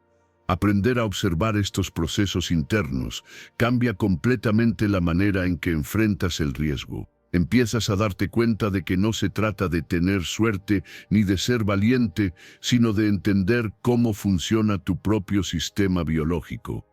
Speaker 1: Aprender a observar estos procesos internos cambia completamente la manera en que enfrentas el riesgo. Empiezas a darte cuenta de que no se trata de tener suerte ni de ser valiente, sino de entender cómo funciona tu propio sistema biológico.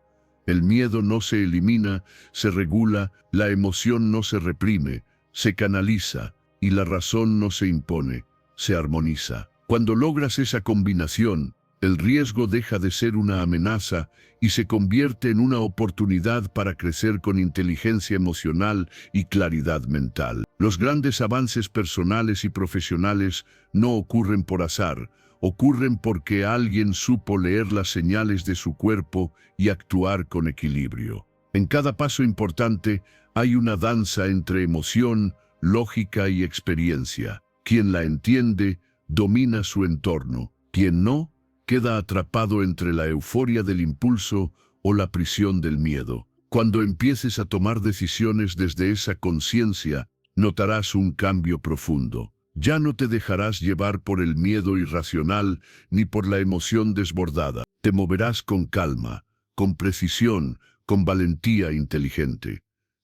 Speaker 1: El miedo no se elimina, se regula, la emoción no se reprime, se canaliza, y la razón no se impone, se armoniza. Cuando logras esa combinación, el riesgo deja de ser una amenaza y se convierte en una oportunidad para crecer con inteligencia emocional y claridad mental. Los grandes avances personales y profesionales no ocurren por azar, ocurren porque alguien supo leer las señales de su cuerpo y actuar con equilibrio. En cada paso importante hay una danza entre emoción, lógica y experiencia. Quien la entiende, domina su entorno. Quien no, queda atrapado entre la euforia del impulso o la prisión del miedo. Cuando empieces a tomar decisiones desde esa conciencia, notarás un cambio profundo. Ya no te dejarás llevar por el miedo irracional ni por la emoción desbordada. Te moverás con calma, con precisión, con valentía inteligente.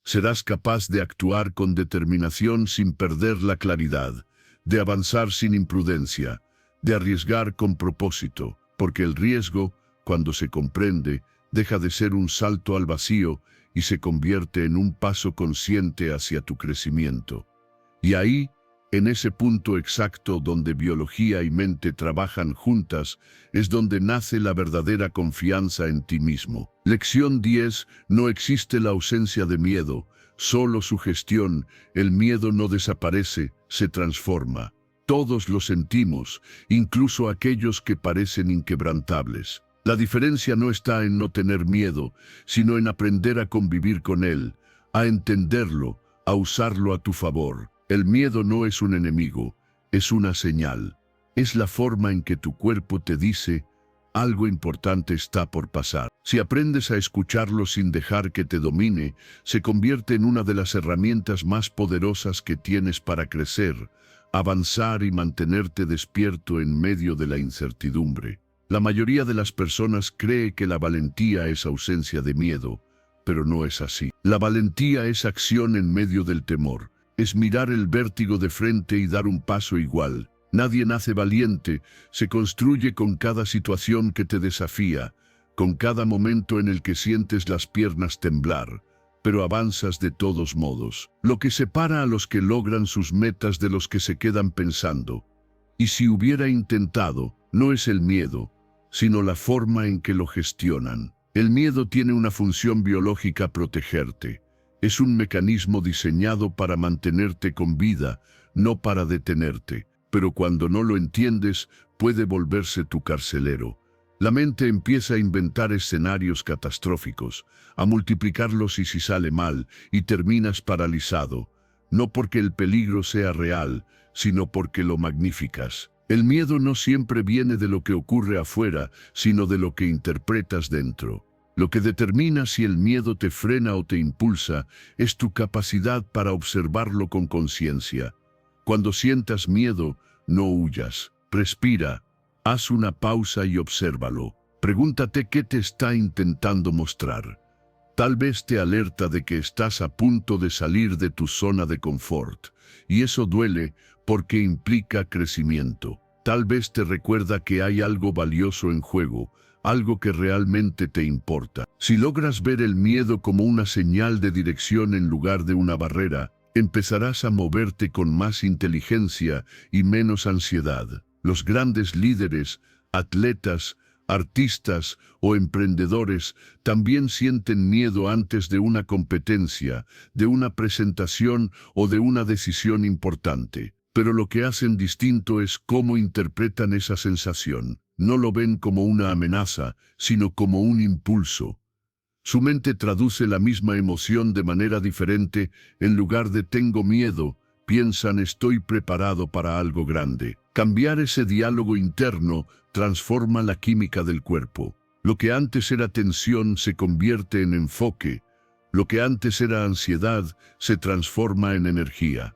Speaker 1: Serás capaz de actuar con determinación sin perder la claridad, de avanzar sin imprudencia, de arriesgar con propósito, porque el riesgo, cuando se comprende, deja de ser un salto al vacío y se convierte en un paso consciente hacia tu crecimiento. Y ahí, en ese punto exacto donde biología y mente trabajan juntas, es donde nace la verdadera confianza en ti mismo. Lección 10. No existe la ausencia de miedo, solo su gestión. El miedo no desaparece, se transforma. Todos lo sentimos, incluso aquellos que parecen inquebrantables. La diferencia no está en no tener miedo, sino en aprender a convivir con él, a entenderlo, a usarlo a tu favor. El miedo no es un enemigo, es una señal. Es la forma en que tu cuerpo te dice, algo importante está por pasar. Si aprendes a escucharlo sin dejar que te domine, se convierte en una de las herramientas más poderosas que tienes para crecer, avanzar y mantenerte despierto en medio de la incertidumbre. La mayoría de las personas cree que la valentía es ausencia de miedo, pero no es así. La valentía es acción en medio del temor. Es mirar el vértigo de frente y dar un paso igual. Nadie nace valiente, se construye con cada situación que te desafía, con cada momento en el que sientes las piernas temblar, pero avanzas de todos modos. Lo que separa a los que logran sus metas de los que se quedan pensando, y si hubiera intentado, no es el miedo, sino la forma en que lo gestionan. El miedo tiene una función biológica: protegerte. Es un mecanismo diseñado para mantenerte con vida, no para detenerte. Pero cuando no lo entiendes, puede volverse tu carcelero. La mente empieza a inventar escenarios catastróficos, a multiplicarlos y si sale mal, y terminas paralizado, no porque el peligro sea real, sino porque lo magnificas. El miedo no siempre viene de lo que ocurre afuera, sino de lo que interpretas dentro. Lo que determina si el miedo te frena o te impulsa es tu capacidad para observarlo con conciencia. Cuando sientas miedo, no huyas. Respira, haz una pausa y obsérvalo. Pregúntate qué te está intentando mostrar. Tal vez te alerta de que estás a punto de salir de tu zona de confort, y eso duele porque implica crecimiento. Tal vez te recuerda que hay algo valioso en juego, algo que realmente te importa. Si logras ver el miedo como una señal de dirección en lugar de una barrera, empezarás a moverte con más inteligencia y menos ansiedad. Los grandes líderes, atletas, artistas o emprendedores también sienten miedo antes de una competencia, de una presentación o de una decisión importante. Pero lo que hacen distinto es cómo interpretan esa sensación. no lo ven como una amenaza, sino como un impulso. Su mente traduce la misma emoción de manera diferente. En lugar de tengo miedo, piensan estoy preparado para algo grande. Cambiar ese diálogo interno transforma la química del cuerpo. Lo que antes era tensión se convierte en enfoque. Lo que antes era ansiedad se transforma en energía.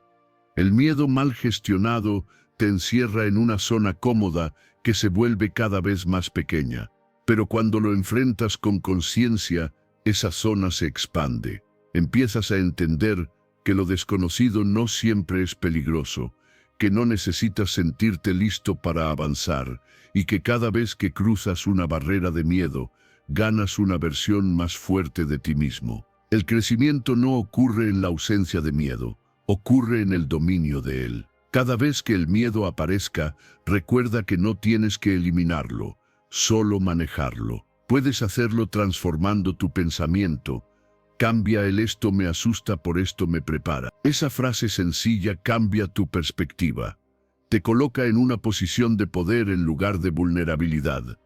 Speaker 1: El miedo mal gestionado te encierra en una zona cómoda que se vuelve cada vez más pequeña. Pero cuando lo enfrentas con conciencia, esa zona se expande. Empiezas a entender que lo desconocido no siempre es peligroso, que no necesitas sentirte listo para avanzar y que cada vez que cruzas una barrera de miedo, ganas una versión más fuerte de ti mismo. El crecimiento no ocurre en la ausencia de miedo, ocurre en el dominio de él. Cada vez que el miedo aparezca, recuerda que no tienes que eliminarlo, solo manejarlo. Puedes hacerlo transformando tu pensamiento. Cambia el esto me asusta por esto me prepara. Esa frase sencilla cambia tu perspectiva. Te coloca en una posición de poder en lugar de vulnerabilidad.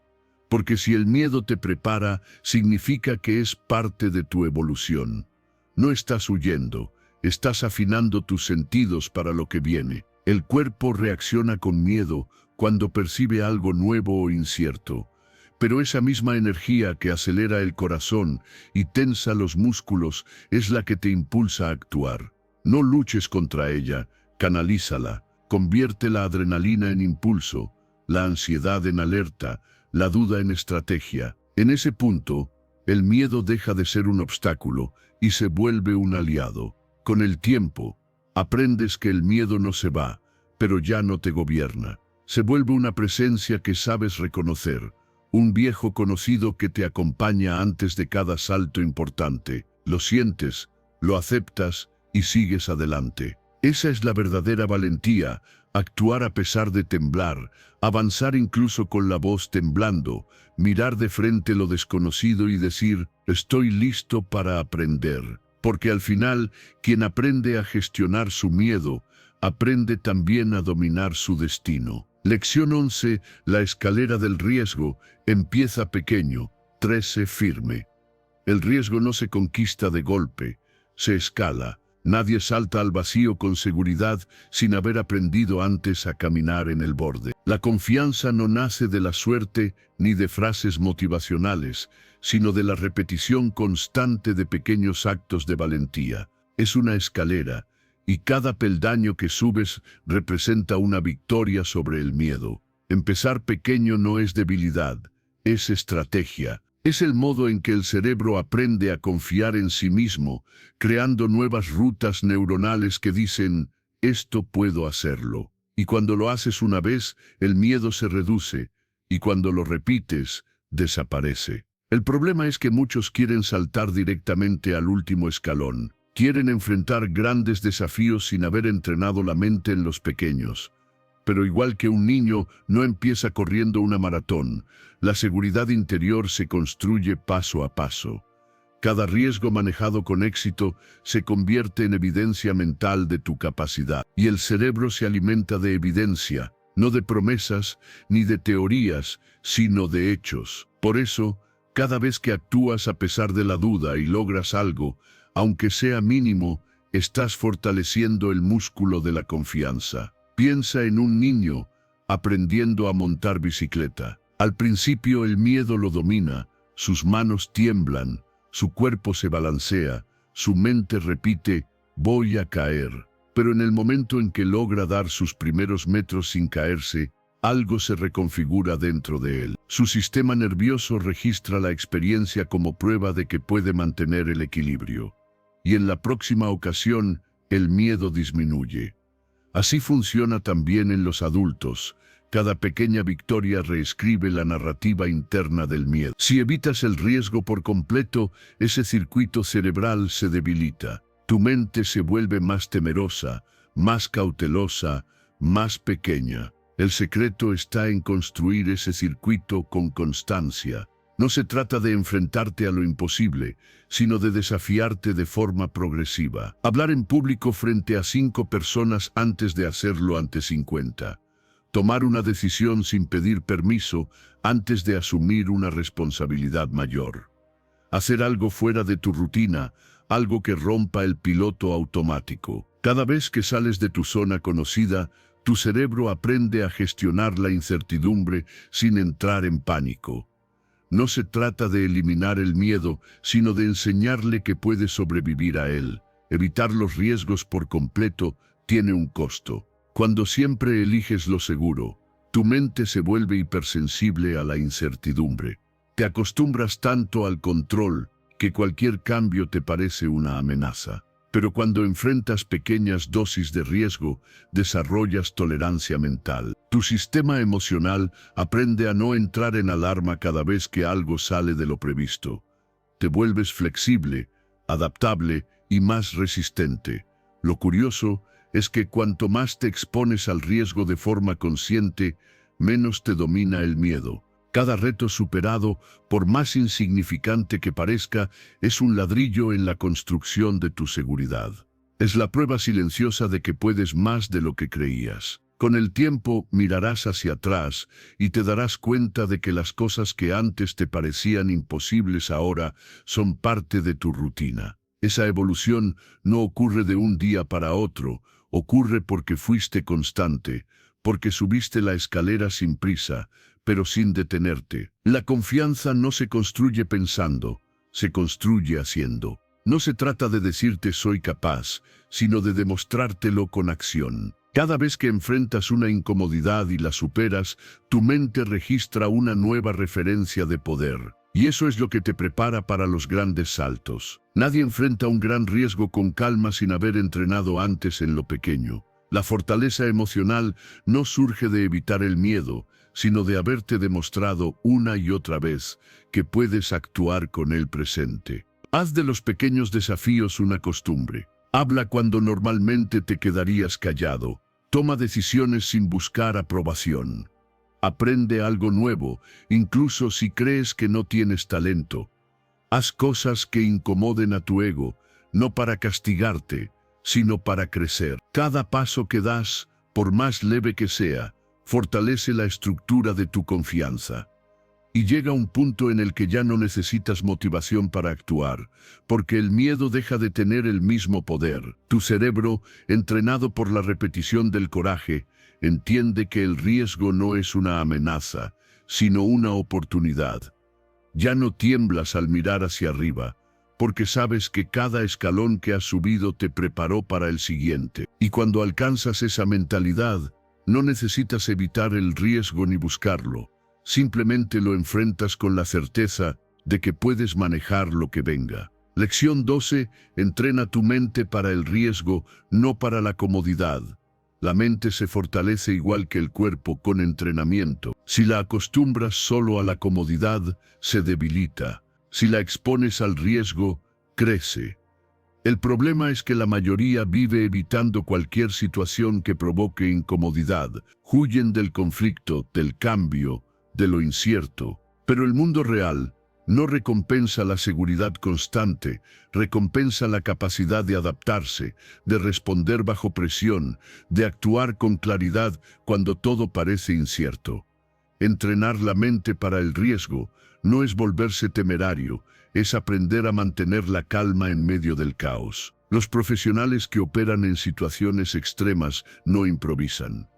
Speaker 1: Porque si el miedo te prepara, significa que es parte de tu evolución. No estás huyendo, estás afinando tus sentidos para lo que viene. El cuerpo reacciona con miedo cuando percibe algo nuevo o incierto. Pero esa misma energía que acelera el corazón y tensa los músculos es la que te impulsa a actuar. No luches contra ella, canalízala, convierte la adrenalina en impulso, la ansiedad en alerta, la duda en estrategia. En ese punto, el miedo deja de ser un obstáculo y se vuelve un aliado. Con el tiempo, aprendes que el miedo no se va, pero ya no te gobierna. Se vuelve una presencia que sabes reconocer. Un viejo conocido que te acompaña antes de cada salto importante. Lo sientes, lo aceptas y sigues adelante. Esa es la verdadera valentía, actuar a pesar de temblar, avanzar incluso con la voz temblando, mirar de frente lo desconocido y decir, estoy listo para aprender. Porque al final, quien aprende a gestionar su miedo, aprende también a dominar su destino. Lección 11. La escalera del riesgo empieza pequeño. 13. Firme. El riesgo no se conquista de golpe, se escala. Nadie salta al vacío con seguridad sin haber aprendido antes a caminar en el borde. La confianza no nace de la suerte ni de frases motivacionales, sino de la repetición constante de pequeños actos de valentía. Es una escalera, y cada peldaño que subes representa una victoria sobre el miedo. Empezar pequeño no es debilidad, es estrategia. Es el modo en que el cerebro aprende a confiar en sí mismo, creando nuevas rutas neuronales que dicen, esto puedo hacerlo. Y cuando lo haces una vez, el miedo se reduce, y cuando lo repites, desaparece. El problema es que muchos quieren saltar directamente al último escalón. Quieren enfrentar grandes desafíos sin haber entrenado la mente en los pequeños. Pero igual que un niño no empieza corriendo una maratón, la seguridad interior se construye paso a paso. Cada riesgo manejado con éxito se convierte en evidencia mental de tu capacidad. Y el cerebro se alimenta de evidencia, no de promesas ni de teorías, sino de hechos. Por eso, cada vez que actúas a pesar de la duda y logras algo, aunque sea mínimo, estás fortaleciendo el músculo de la confianza. Piensa en un niño aprendiendo a montar bicicleta. Al principio el miedo lo domina, sus manos tiemblan, su cuerpo se balancea, su mente repite, voy a caer. Pero en el momento en que logra dar sus primeros metros sin caerse, algo se reconfigura dentro de él. Su sistema nervioso registra la experiencia como prueba de que puede mantener el equilibrio. Y en la próxima ocasión, el miedo disminuye. Así funciona también en los adultos. Cada pequeña victoria reescribe la narrativa interna del miedo. Si evitas el riesgo por completo, ese circuito cerebral se debilita. Tu mente se vuelve más temerosa, más cautelosa, más pequeña. El secreto está en construir ese circuito con constancia. No se trata de enfrentarte a lo imposible, sino de desafiarte de forma progresiva. Hablar en público frente a 5 personas antes de hacerlo ante 50. tomar una decisión sin pedir permiso antes de asumir una responsabilidad mayor. Hacer algo fuera de tu rutina, algo que rompa el piloto automático. Cada vez que sales de tu zona conocida, tu cerebro aprende a gestionar la incertidumbre sin entrar en pánico. No se trata de eliminar el miedo, sino de enseñarle que puede sobrevivir a él. Evitar los riesgos por completo tiene un costo. Cuando siempre eliges lo seguro, tu mente se vuelve hipersensible a la incertidumbre. Te acostumbras tanto al control que cualquier cambio te parece una amenaza. Pero cuando enfrentas pequeñas dosis de riesgo, desarrollas tolerancia mental. Tu sistema emocional aprende a no entrar en alarma cada vez que algo sale de lo previsto. Te vuelves flexible, adaptable y más resistente. Lo curioso es que cuanto más te expones al riesgo de forma consciente, menos te domina el miedo. Cada reto superado, por más insignificante que parezca, es un ladrillo en la construcción de tu seguridad. Es la prueba silenciosa de que puedes más de lo que creías. Con el tiempo mirarás hacia atrás y te darás cuenta de que las cosas que antes te parecían imposibles ahora son parte de tu rutina. Esa evolución no ocurre de un día para otro, ocurre porque fuiste constante, porque subiste la escalera sin prisa, pero sin detenerte. La confianza no se construye pensando, se construye haciendo. No se trata de decirte soy capaz, sino de demostrártelo con acción. Cada vez que enfrentas una incomodidad y la superas, tu mente registra una nueva referencia de poder. Y eso es lo que te prepara para los grandes saltos. Nadie enfrenta un gran riesgo con calma sin haber entrenado antes en lo pequeño. La fortaleza emocional no surge de evitar el miedo, sino de haberte demostrado una y otra vez que puedes actuar con el presente. Haz de los pequeños desafíos una costumbre. Habla cuando normalmente te quedarías callado. Toma decisiones sin buscar aprobación. Aprende algo nuevo, incluso si crees que no tienes talento. Haz cosas que incomoden a tu ego, no para castigarte, sino para crecer. Cada paso que das, por más leve que sea, fortalece la estructura de tu confianza. Y llega un punto en el que ya no necesitas motivación para actuar, porque el miedo deja de tener el mismo poder. Tu cerebro, entrenado por la repetición del coraje, entiende que el riesgo no es una amenaza, sino una oportunidad. Ya no tiemblas al mirar hacia arriba, porque sabes que cada escalón que has subido te preparó para el siguiente. Y cuando alcanzas esa mentalidad, no necesitas evitar el riesgo ni buscarlo. Simplemente lo enfrentas con la certeza de que puedes manejar lo que venga. Lección 12. Entrena tu mente para el riesgo, no para la comodidad. La mente se fortalece igual que el cuerpo con entrenamiento. Si la acostumbras solo a la comodidad, se debilita. Si la expones al riesgo, crece. El problema es que la mayoría vive evitando cualquier situación que provoque incomodidad. Huyen del conflicto, del cambio, de lo incierto. Pero el mundo real no recompensa la seguridad constante, recompensa la capacidad de adaptarse, de responder bajo presión, de actuar con claridad cuando todo parece incierto. Entrenar la mente para el riesgo no es volverse temerario, es aprender a mantener la calma en medio del caos. Los profesionales que operan en situaciones extremas no improvisan.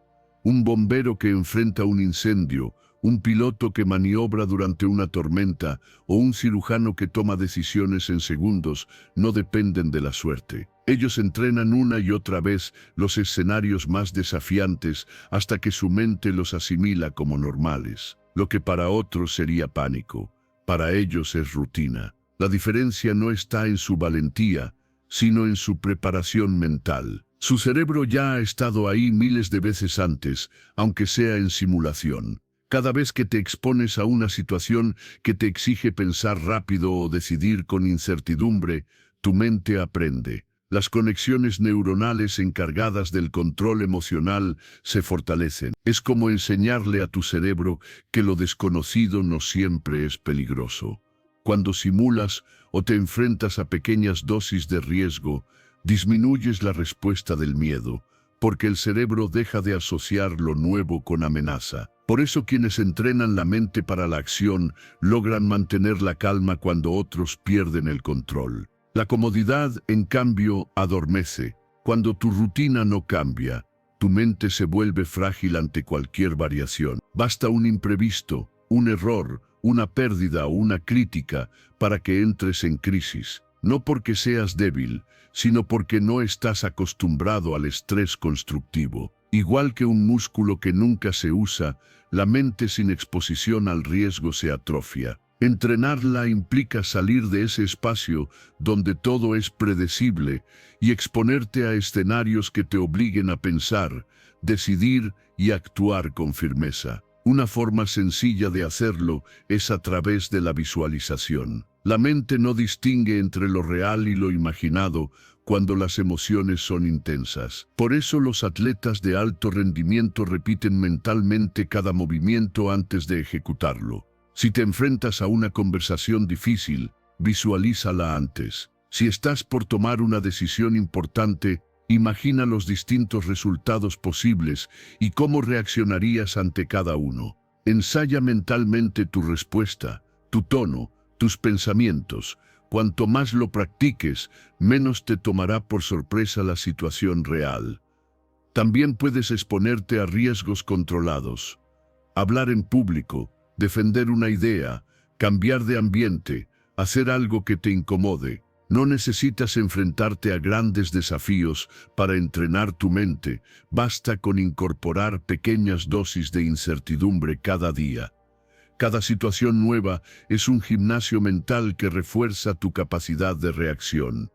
Speaker 1: Un bombero que enfrenta un incendio, un piloto que maniobra durante una tormenta o un cirujano que toma decisiones en segundos no dependen de la suerte. Ellos entrenan una y otra vez los escenarios más desafiantes hasta que su mente los asimila como normales. Lo que para otros sería pánico, para ellos es rutina. La diferencia no está en su valentía, sino en su preparación mental. Su cerebro ya ha estado ahí miles de veces antes, aunque sea en simulación. Cada vez que te expones a una situación que te exige pensar rápido o decidir con incertidumbre, tu mente aprende. Las conexiones neuronales encargadas del control emocional se fortalecen. Es como enseñarle a tu cerebro que lo desconocido no siempre es peligroso. Cuando simulas o te enfrentas a pequeñas dosis de riesgo, disminuyes la respuesta del miedo, porque el cerebro deja de asociar lo nuevo con amenaza. Por eso quienes entrenan la mente para la acción logran mantener la calma cuando otros pierden el control. La comodidad, en cambio, adormece. Cuando tu rutina no cambia, tu mente se vuelve frágil ante cualquier variación. Basta un imprevisto, un error, una pérdida o una crítica para que entres en crisis. No porque seas débil, sino porque no estás acostumbrado al estrés constructivo. Igual que un músculo que nunca se usa, la mente sin exposición al riesgo se atrofia. Entrenarla implica salir de ese espacio donde todo es predecible y exponerte a escenarios que te obliguen a pensar, decidir y actuar con firmeza. Una forma sencilla de hacerlo es a través de la visualización. La mente no distingue entre lo real y lo imaginado cuando las emociones son intensas. Por eso los atletas de alto rendimiento repiten mentalmente cada movimiento antes de ejecutarlo. Si te enfrentas a una conversación difícil, visualízala antes. Si estás por tomar una decisión importante, imagina los distintos resultados posibles y cómo reaccionarías ante cada uno. Ensaya mentalmente tu respuesta, tu tono, tus pensamientos. Cuanto más lo practiques, menos te tomará por sorpresa la situación real. También puedes exponerte a riesgos controlados. Hablar en público, defender una idea, cambiar de ambiente, hacer algo que te incomode. No necesitas enfrentarte a grandes desafíos para entrenar tu mente, basta con incorporar pequeñas dosis de incertidumbre cada día. Cada situación nueva es un gimnasio mental que refuerza tu capacidad de reacción.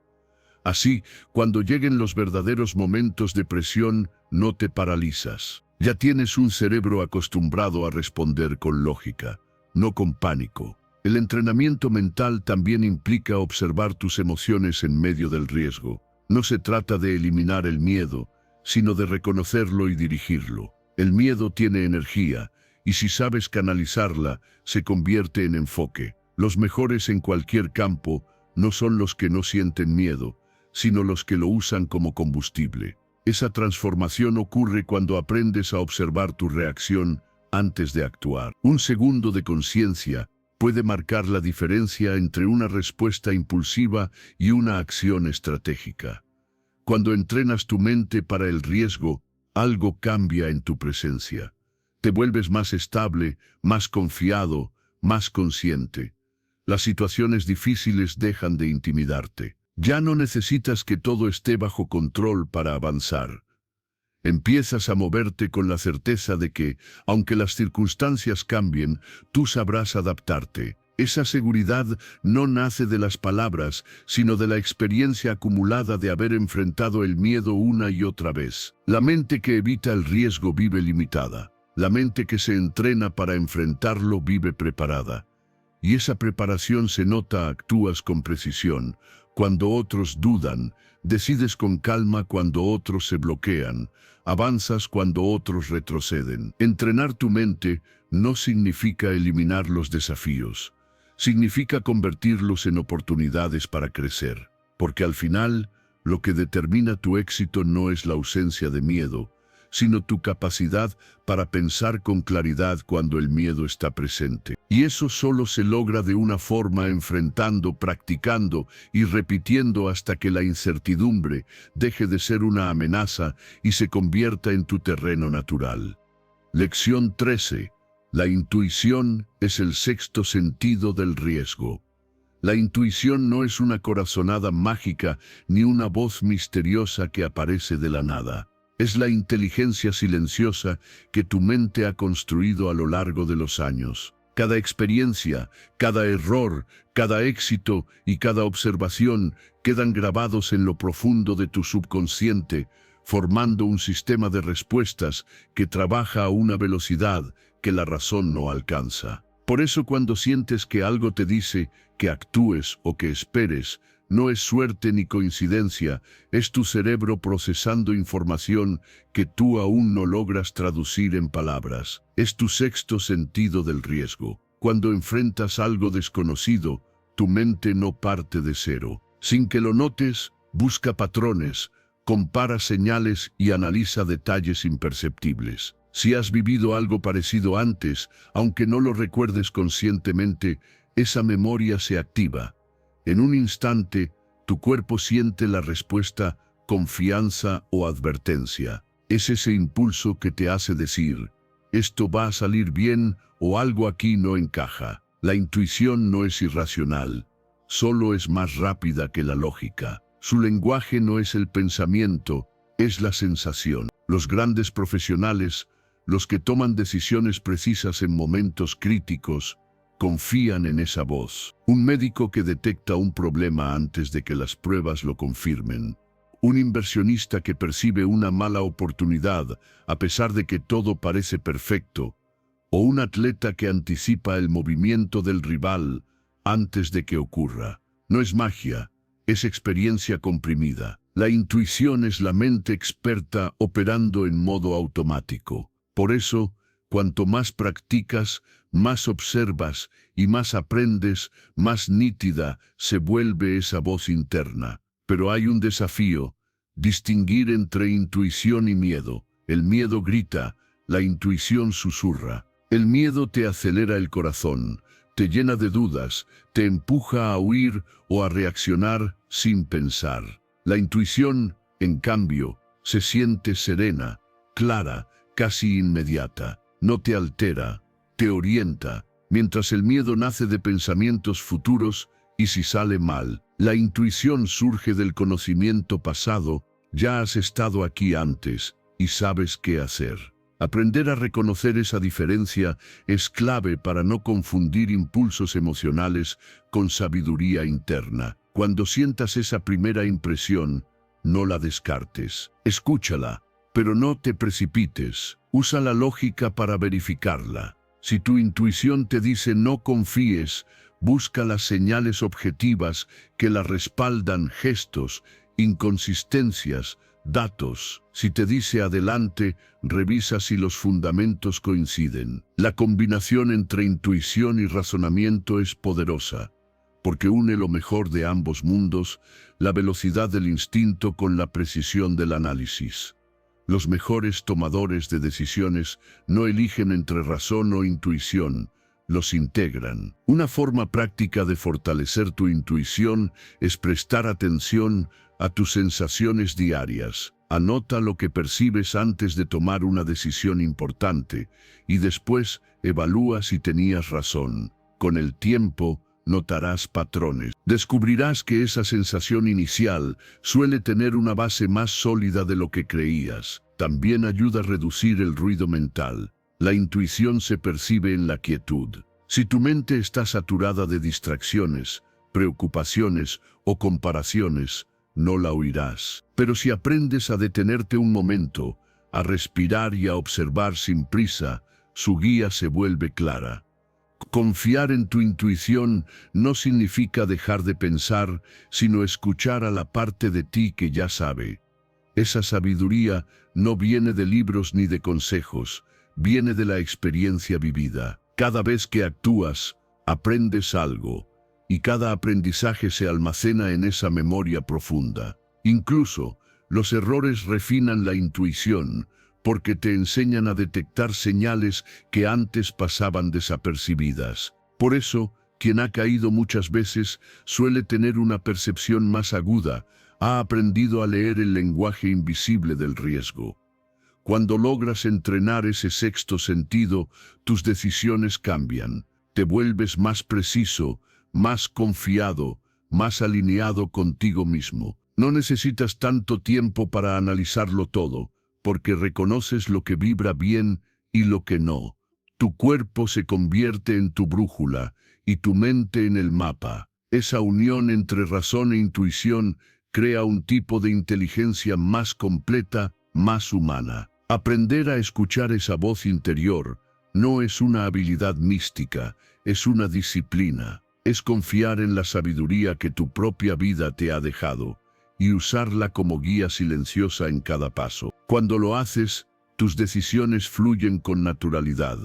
Speaker 1: Así, cuando lleguen los verdaderos momentos de presión, no te paralizas. Ya tienes un cerebro acostumbrado a responder con lógica, no con pánico. El entrenamiento mental también implica observar tus emociones en medio del riesgo. No se trata de eliminar el miedo, sino de reconocerlo y dirigirlo. El miedo tiene energía, y si sabes canalizarla, se convierte en enfoque. Los mejores en cualquier campo no son los que no sienten miedo, sino los que lo usan como combustible. Esa transformación ocurre cuando aprendes a observar tu reacción antes de actuar. Un segundo de conciencia puede marcar la diferencia entre una respuesta impulsiva y una acción estratégica. Cuando entrenas tu mente para el riesgo, algo cambia en tu presencia. Te vuelves más estable, más confiado, más consciente. Las situaciones difíciles dejan de intimidarte. Ya no necesitas que todo esté bajo control para avanzar. Empiezas a moverte con la certeza de que, aunque las circunstancias cambien, tú sabrás adaptarte. Esa seguridad no nace de las palabras, sino de la experiencia acumulada de haber enfrentado el miedo una y otra vez. La mente que evita el riesgo vive limitada. La mente que se entrena para enfrentarlo vive preparada. Y esa preparación se nota, actúas con precisión. Cuando otros dudan, decides con calma cuando otros se bloquean, avanzas cuando otros retroceden. Entrenar tu mente no significa eliminar los desafíos, significa convertirlos en oportunidades para crecer, porque al final, lo que determina tu éxito no es la ausencia de miedo, sino tu capacidad para pensar con claridad cuando el miedo está presente. Y eso solo se logra de una forma enfrentando, practicando y repitiendo hasta que la incertidumbre deje de ser una amenaza y se convierta en tu terreno natural. Lección 13. La intuición es el sexto sentido del riesgo. La intuición no es una corazonada mágica ni una voz misteriosa que aparece de la nada. Es la inteligencia silenciosa que tu mente ha construido a lo largo de los años. Cada experiencia, cada error, cada éxito y cada observación quedan grabados en lo profundo de tu subconsciente, formando un sistema de respuestas que trabaja a una velocidad que la razón no alcanza. Por eso cuando sientes que algo te dice que actúes o que esperes, no es suerte ni coincidencia, es tu cerebro procesando información que tú aún no logras traducir en palabras. Es tu sexto sentido del riesgo. Cuando enfrentas algo desconocido, tu mente no parte de cero. Sin que lo notes, busca patrones, compara señales y analiza detalles imperceptibles. Si has vivido algo parecido antes, aunque no lo recuerdes conscientemente, esa memoria se activa. En un instante, tu cuerpo siente la respuesta, confianza o advertencia. Es ese impulso que te hace decir, esto va a salir bien o algo aquí no encaja. La intuición no es irracional, solo es más rápida que la lógica. Su lenguaje no es el pensamiento, es la sensación. Los grandes profesionales, los que toman decisiones precisas en momentos críticos, confían en esa voz. Un médico que detecta un problema antes de que las pruebas lo confirmen. Un inversionista que percibe una mala oportunidad a pesar de que todo parece perfecto. O un atleta que anticipa el movimiento del rival antes de que ocurra. No es magia, es experiencia comprimida. La intuición es la mente experta operando en modo automático. Por eso, cuanto más practicas, más observas y más aprendes, más nítida se vuelve esa voz interna. Pero hay un desafío, distinguir entre intuición y miedo. El miedo grita, la intuición susurra. El miedo te acelera el corazón, te llena de dudas, te empuja a huir o a reaccionar sin pensar. La intuición, en cambio, se siente serena, clara, casi inmediata. No te altera, te orienta, mientras el miedo nace de pensamientos futuros y si sale mal. La intuición surge del conocimiento pasado, ya has estado aquí antes y sabes qué hacer. Aprender a reconocer esa diferencia es clave para no confundir impulsos emocionales con sabiduría interna. Cuando sientas esa primera impresión, no la descartes. Escúchala, pero no te precipites. Usa la lógica para verificarla. Si tu intuición te dice no confíes, busca las señales objetivas que la respaldan, gestos, inconsistencias, datos. Si te dice adelante, revisa si los fundamentos coinciden. La combinación entre intuición y razonamiento es poderosa, porque une lo mejor de ambos mundos, la velocidad del instinto con la precisión del análisis. Los mejores tomadores de decisiones no eligen entre razón o intuición, los integran. Una forma práctica de fortalecer tu intuición es prestar atención a tus sensaciones diarias. Anota lo que percibes antes de tomar una decisión importante y después evalúa si tenías razón. Con el tiempo, notarás patrones. Descubrirás que esa sensación inicial suele tener una base más sólida de lo que creías. También ayuda a reducir el ruido mental. La intuición se percibe en la quietud. Si tu mente está saturada de distracciones, preocupaciones o comparaciones, no la oirás. Pero si aprendes a detenerte un momento, a respirar y a observar sin prisa, su guía se vuelve clara. Confiar en tu intuición no significa dejar de pensar, sino escuchar a la parte de ti que ya sabe. Esa sabiduría no viene de libros ni de consejos, viene de la experiencia vivida. Cada vez que actúas, aprendes algo, y cada aprendizaje se almacena en esa memoria profunda. Incluso, los errores refinan la intuición, porque te enseñan a detectar señales que antes pasaban desapercibidas. Por eso, quien ha caído muchas veces suele tener una percepción más aguda, ha aprendido a leer el lenguaje invisible del riesgo. Cuando logras entrenar ese sexto sentido, tus decisiones cambian. Te vuelves más preciso, más confiado, más alineado contigo mismo. No necesitas tanto tiempo para analizarlo todo, porque reconoces lo que vibra bien y lo que no. Tu cuerpo se convierte en tu brújula y tu mente en el mapa. Esa unión entre razón e intuición crea un tipo de inteligencia más completa, más humana. Aprender a escuchar esa voz interior no es una habilidad mística, es una disciplina. Es confiar en la sabiduría que tu propia vida te ha dejado y usarla como guía silenciosa en cada paso. Cuando lo haces, tus decisiones fluyen con naturalidad.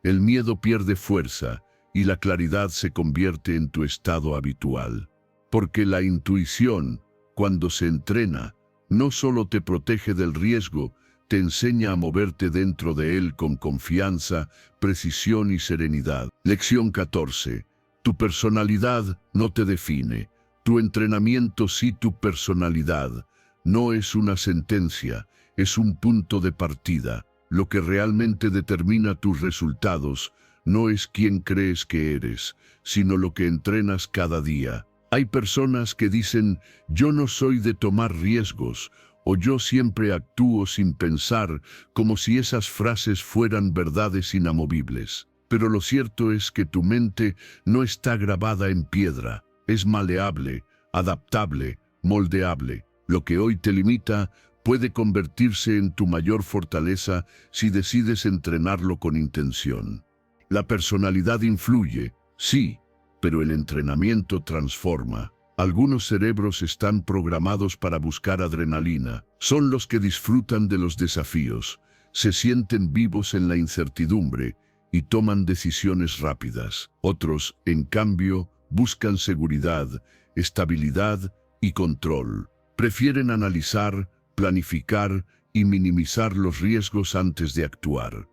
Speaker 1: El miedo pierde fuerza y la claridad se convierte en tu estado habitual. Porque la intuición, cuando se entrena, no solo te protege del riesgo, te enseña a moverte dentro de él con confianza, precisión y serenidad. Lección 14. Tu personalidad no te define. Tu entrenamiento sí tu personalidad. No es una sentencia, es un punto de partida. Lo que realmente determina tus resultados no es quién crees que eres, sino lo que entrenas cada día. Hay personas que dicen, yo no soy de tomar riesgos, o yo siempre actúo sin pensar, como si esas frases fueran verdades inamovibles. Pero lo cierto es que tu mente no está grabada en piedra, es maleable, adaptable, moldeable. Lo que hoy te limita puede convertirse en tu mayor fortaleza si decides entrenarlo con intención. La personalidad influye, sí, pero el entrenamiento transforma. Algunos cerebros están programados para buscar adrenalina. Son los que disfrutan de los desafíos, se sienten vivos en la incertidumbre y toman decisiones rápidas. Otros, en cambio, buscan seguridad, estabilidad y control. Prefieren analizar, planificar y minimizar los riesgos antes de actuar.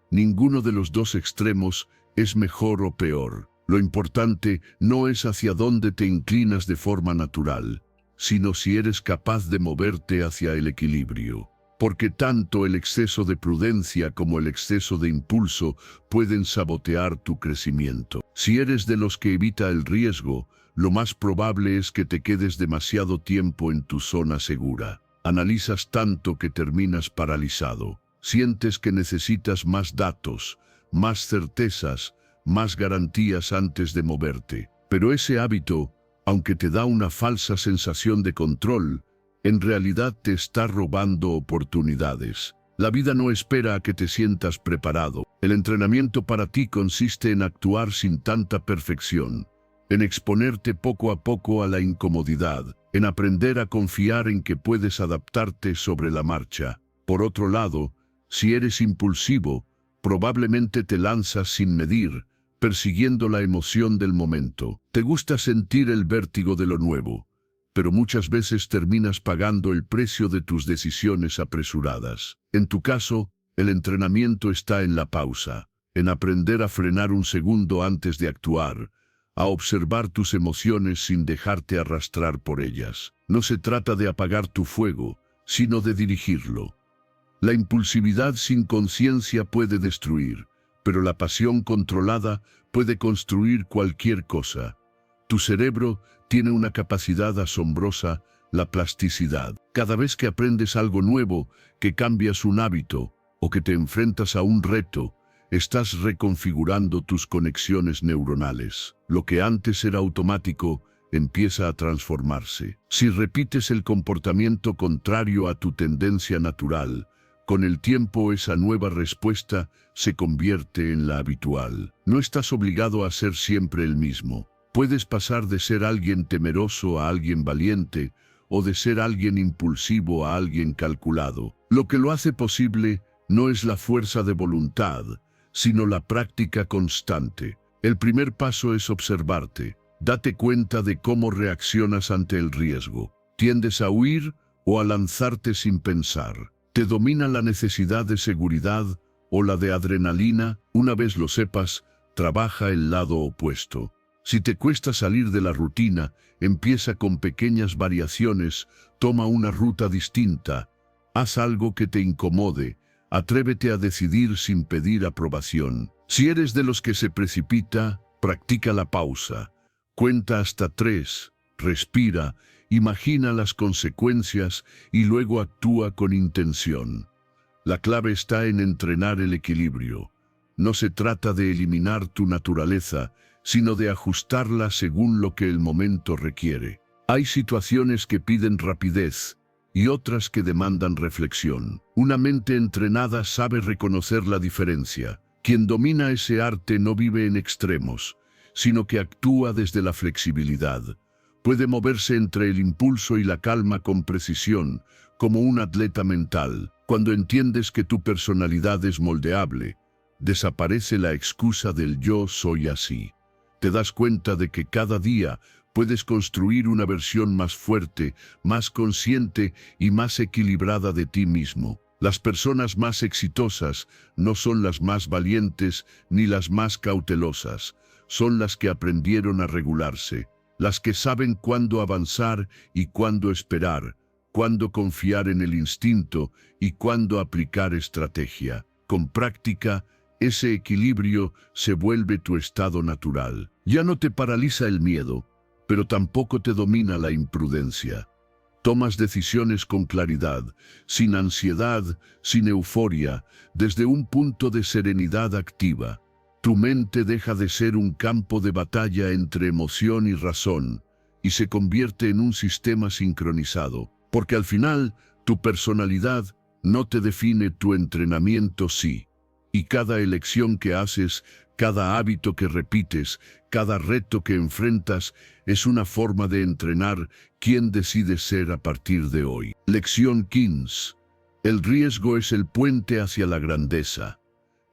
Speaker 1: Ninguno de los dos extremos es mejor o peor. Lo importante no es hacia dónde te inclinas de forma natural, sino si eres capaz de moverte hacia el equilibrio. Porque tanto el exceso de prudencia como el exceso de impulso pueden sabotear tu crecimiento. Si eres de los que evita el riesgo, lo más probable es que te quedes demasiado tiempo en tu zona segura. Analizas tanto que terminas paralizado. Sientes que necesitas más datos, más certezas, más garantías antes de moverte. Pero ese hábito, aunque te da una falsa sensación de control, en realidad te está robando oportunidades. La vida no espera a que te sientas preparado. El entrenamiento para ti consiste en actuar sin tanta perfección, en exponerte poco a poco a la incomodidad, en aprender a confiar en que puedes adaptarte sobre la marcha. Por otro lado, si eres impulsivo, probablemente te lanzas sin medir, persiguiendo la emoción del momento. Te gusta sentir el vértigo de lo nuevo, pero muchas veces terminas pagando el precio de tus decisiones apresuradas. En tu caso, el entrenamiento está en la pausa, en aprender a frenar un segundo antes de actuar, a observar tus emociones sin dejarte arrastrar por ellas. No se trata de apagar tu fuego, sino de dirigirlo. La impulsividad sin conciencia puede destruir, pero la pasión controlada puede construir cualquier cosa. Tu cerebro tiene una capacidad asombrosa, la plasticidad. Cada vez que aprendes algo nuevo, que cambias un hábito o que te enfrentas a un reto, estás reconfigurando tus conexiones neuronales. Lo que antes era automático empieza a transformarse. Si repites el comportamiento contrario a tu tendencia natural, con el tiempo esa nueva respuesta se convierte en la habitual. No estás obligado a ser siempre el mismo. Puedes pasar de ser alguien temeroso a alguien valiente, o de ser alguien impulsivo a alguien calculado. Lo que lo hace posible no es la fuerza de voluntad, sino la práctica constante. El primer paso es observarte. Date cuenta de cómo reaccionas ante el riesgo. ¿Tiendes a huir o a lanzarte sin pensar? ¿Te domina la necesidad de seguridad o la de adrenalina? Una vez lo sepas, trabaja el lado opuesto. Si te cuesta salir de la rutina, empieza con pequeñas variaciones, toma una ruta distinta, haz algo que te incomode, atrévete a decidir sin pedir aprobación. Si eres de los que se precipita, practica la pausa. Cuenta hasta 3, respira, imagina las consecuencias y luego actúa con intención. La clave está en entrenar el equilibrio. No se trata de eliminar tu naturaleza, sino de ajustarla según lo que el momento requiere. Hay situaciones que piden rapidez y otras que demandan reflexión. Una mente entrenada sabe reconocer la diferencia. Quien domina ese arte no vive en extremos, sino que actúa desde la flexibilidad. Puede moverse entre el impulso y la calma con precisión, como un atleta mental. Cuando entiendes que tu personalidad es moldeable, desaparece la excusa del yo soy así. Te das cuenta de que cada día puedes construir una versión más fuerte, más consciente y más equilibrada de ti mismo. Las personas más exitosas no son las más valientes ni las más cautelosas, son las que aprendieron a regularse, las que saben cuándo avanzar y cuándo esperar, cuándo confiar en el instinto y cuándo aplicar estrategia. Con práctica, ese equilibrio se vuelve tu estado natural. Ya no te paraliza el miedo, pero tampoco te domina la imprudencia. Tomas decisiones con claridad, sin ansiedad, sin euforia, desde un punto de serenidad activa. Tu mente deja de ser un campo de batalla entre emoción y razón, y se convierte en un sistema sincronizado, porque al final, tu personalidad no te define, tu entrenamiento sí. Y cada elección que haces, cada hábito que repites, cada reto que enfrentas, es una forma de entrenar quién decides ser a partir de hoy. Lección 15. El riesgo es el puente hacia la grandeza.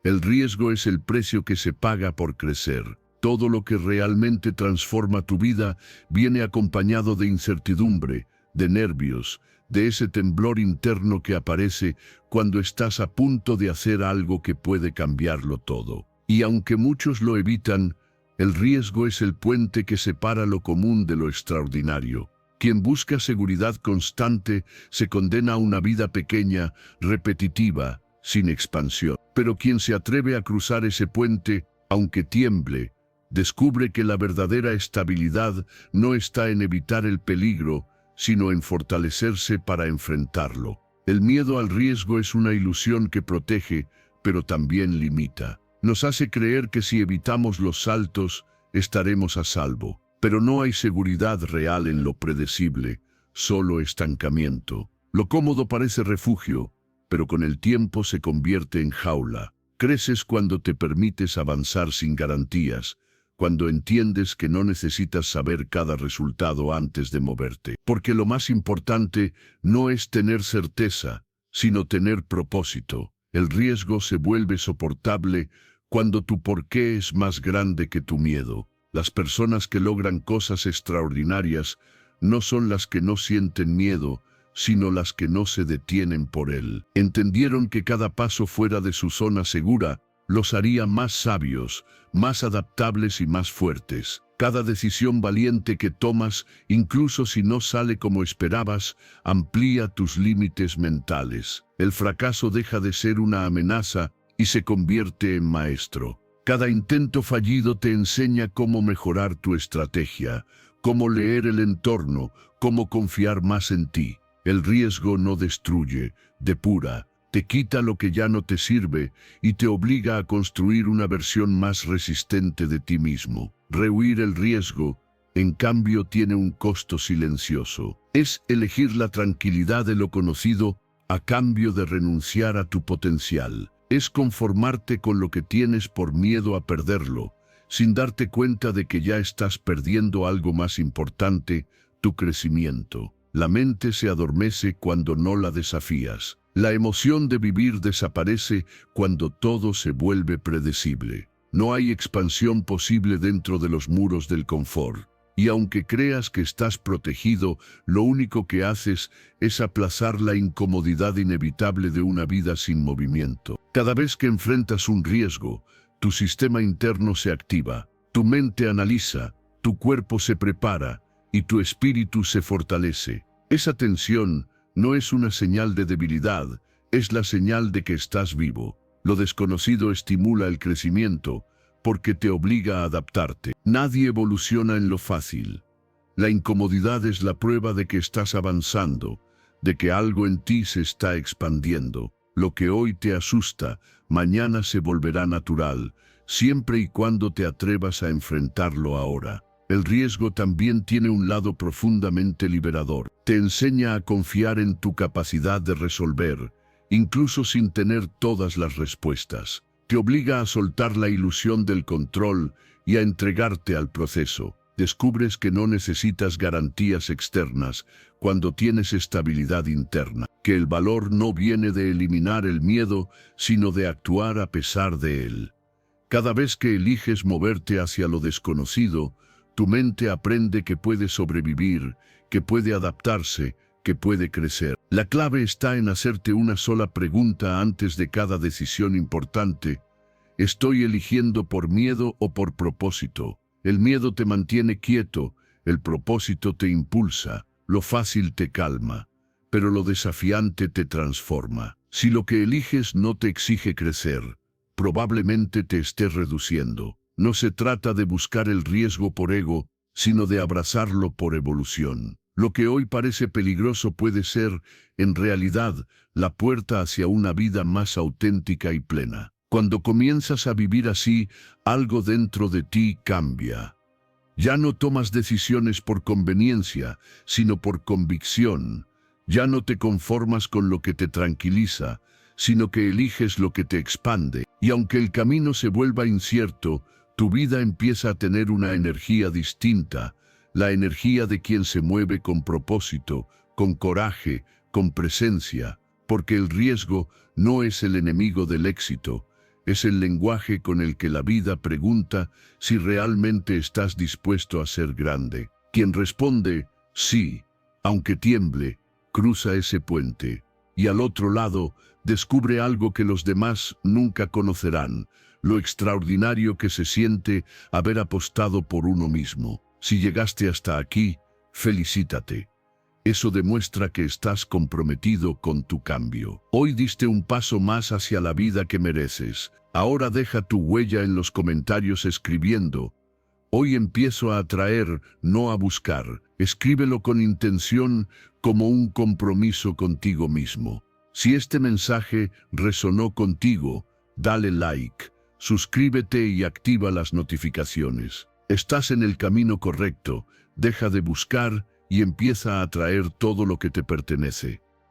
Speaker 1: El riesgo es el precio que se paga por crecer. Todo lo que realmente transforma tu vida viene acompañado de incertidumbre, de nervios, de ese temblor interno que aparece cuando estás a punto de hacer algo que puede cambiarlo todo. Y aunque muchos lo evitan, el riesgo es el puente que separa lo común de lo extraordinario. Quien busca seguridad constante se condena a una vida pequeña, repetitiva, sin expansión. Pero quien se atreve a cruzar ese puente, aunque tiemble, descubre que la verdadera estabilidad no está en evitar el peligro, sino en fortalecerse para enfrentarlo. El miedo al riesgo es una ilusión que protege, pero también limita. Nos hace creer que si evitamos los saltos, estaremos a salvo. Pero no hay seguridad real en lo predecible, solo estancamiento. Lo cómodo parece refugio, pero con el tiempo se convierte en jaula. Creces cuando te permites avanzar sin garantías, cuando entiendes que no necesitas saber cada resultado antes de moverte. Porque lo más importante no es tener certeza, sino tener propósito. El riesgo se vuelve soportable cuando tu porqué es más grande que tu miedo. Las personas que logran cosas extraordinarias no son las que no sienten miedo, sino las que no se detienen por él. Entendieron que cada paso fuera de su zona segura los haría más sabios, más adaptables y más fuertes. Cada decisión valiente que tomas, incluso si no sale como esperabas, amplía tus límites mentales. El fracaso deja de ser una amenaza y se convierte en maestro. Cada intento fallido te enseña cómo mejorar tu estrategia, cómo leer el entorno, cómo confiar más en ti. El riesgo no destruye, depura, te quita lo que ya no te sirve y te obliga a construir una versión más resistente de ti mismo. Rehuir el riesgo, en cambio, tiene un costo silencioso. Es elegir la tranquilidad de lo conocido a cambio de renunciar a tu potencial. Es conformarte con lo que tienes por miedo a perderlo, sin darte cuenta de que ya estás perdiendo algo más importante, tu crecimiento. La mente se adormece cuando no la desafías. La emoción de vivir desaparece cuando todo se vuelve predecible. No hay expansión posible dentro de los muros del confort. Y aunque creas que estás protegido, lo único que haces es aplazar la incomodidad inevitable de una vida sin movimiento. Cada vez que enfrentas un riesgo, tu sistema interno se activa, tu mente analiza, tu cuerpo se prepara y tu espíritu se fortalece. Esa tensión no es una señal de debilidad, es la señal de que estás vivo. Lo desconocido estimula el crecimiento, porque te obliga a adaptarte. Nadie evoluciona en lo fácil. La incomodidad es la prueba de que estás avanzando, de que algo en ti se está expandiendo. Lo que hoy te asusta, mañana se volverá natural, siempre y cuando te atrevas a enfrentarlo ahora. El riesgo también tiene un lado profundamente liberador. Te enseña a confiar en tu capacidad de resolver, incluso sin tener todas las respuestas. Te obliga a soltar la ilusión del control y a entregarte al proceso. Descubres que no necesitas garantías externas cuando tienes estabilidad interna, que el valor no viene de eliminar el miedo, sino de actuar a pesar de él. Cada vez que eliges moverte hacia lo desconocido, Tu mente aprende que puede sobrevivir, que puede adaptarse, que puede crecer. La clave está en hacerte una sola pregunta antes de cada decisión importante. ¿Estoy eligiendo por miedo o por propósito? El miedo te mantiene quieto, el propósito te impulsa, lo fácil te calma, pero lo desafiante te transforma. Si lo que eliges no te exige crecer, probablemente te estés reduciendo. No se trata de buscar el riesgo por ego, sino de abrazarlo por evolución. Lo que hoy parece peligroso puede ser, en realidad, la puerta hacia una vida más auténtica y plena. Cuando comienzas a vivir así, algo dentro de ti cambia. Ya no tomas decisiones por conveniencia, sino por convicción. Ya no te conformas con lo que te tranquiliza, sino que eliges lo que te expande. Y aunque el camino se vuelva incierto, tu vida empieza a tener una energía distinta, la energía de quien se mueve con propósito, con coraje, con presencia, porque el riesgo no es el enemigo del éxito, es el lenguaje con el que la vida pregunta si realmente estás dispuesto a ser grande. Quien responde, sí, aunque tiemble, cruza ese puente, y al otro lado descubre algo que los demás nunca conocerán, lo extraordinario que se siente haber apostado por uno mismo. Si llegaste hasta aquí, felicítate. Eso demuestra que estás comprometido con tu cambio. Hoy diste un paso más hacia la vida que mereces. Ahora deja tu huella en los comentarios escribiendo: hoy empiezo a atraer, no a buscar. Escríbelo con intención, como un compromiso contigo mismo. Si este mensaje resonó contigo, dale like, suscríbete y activa las notificaciones. Estás en el camino correcto. Deja de buscar y empieza a atraer todo lo que te pertenece.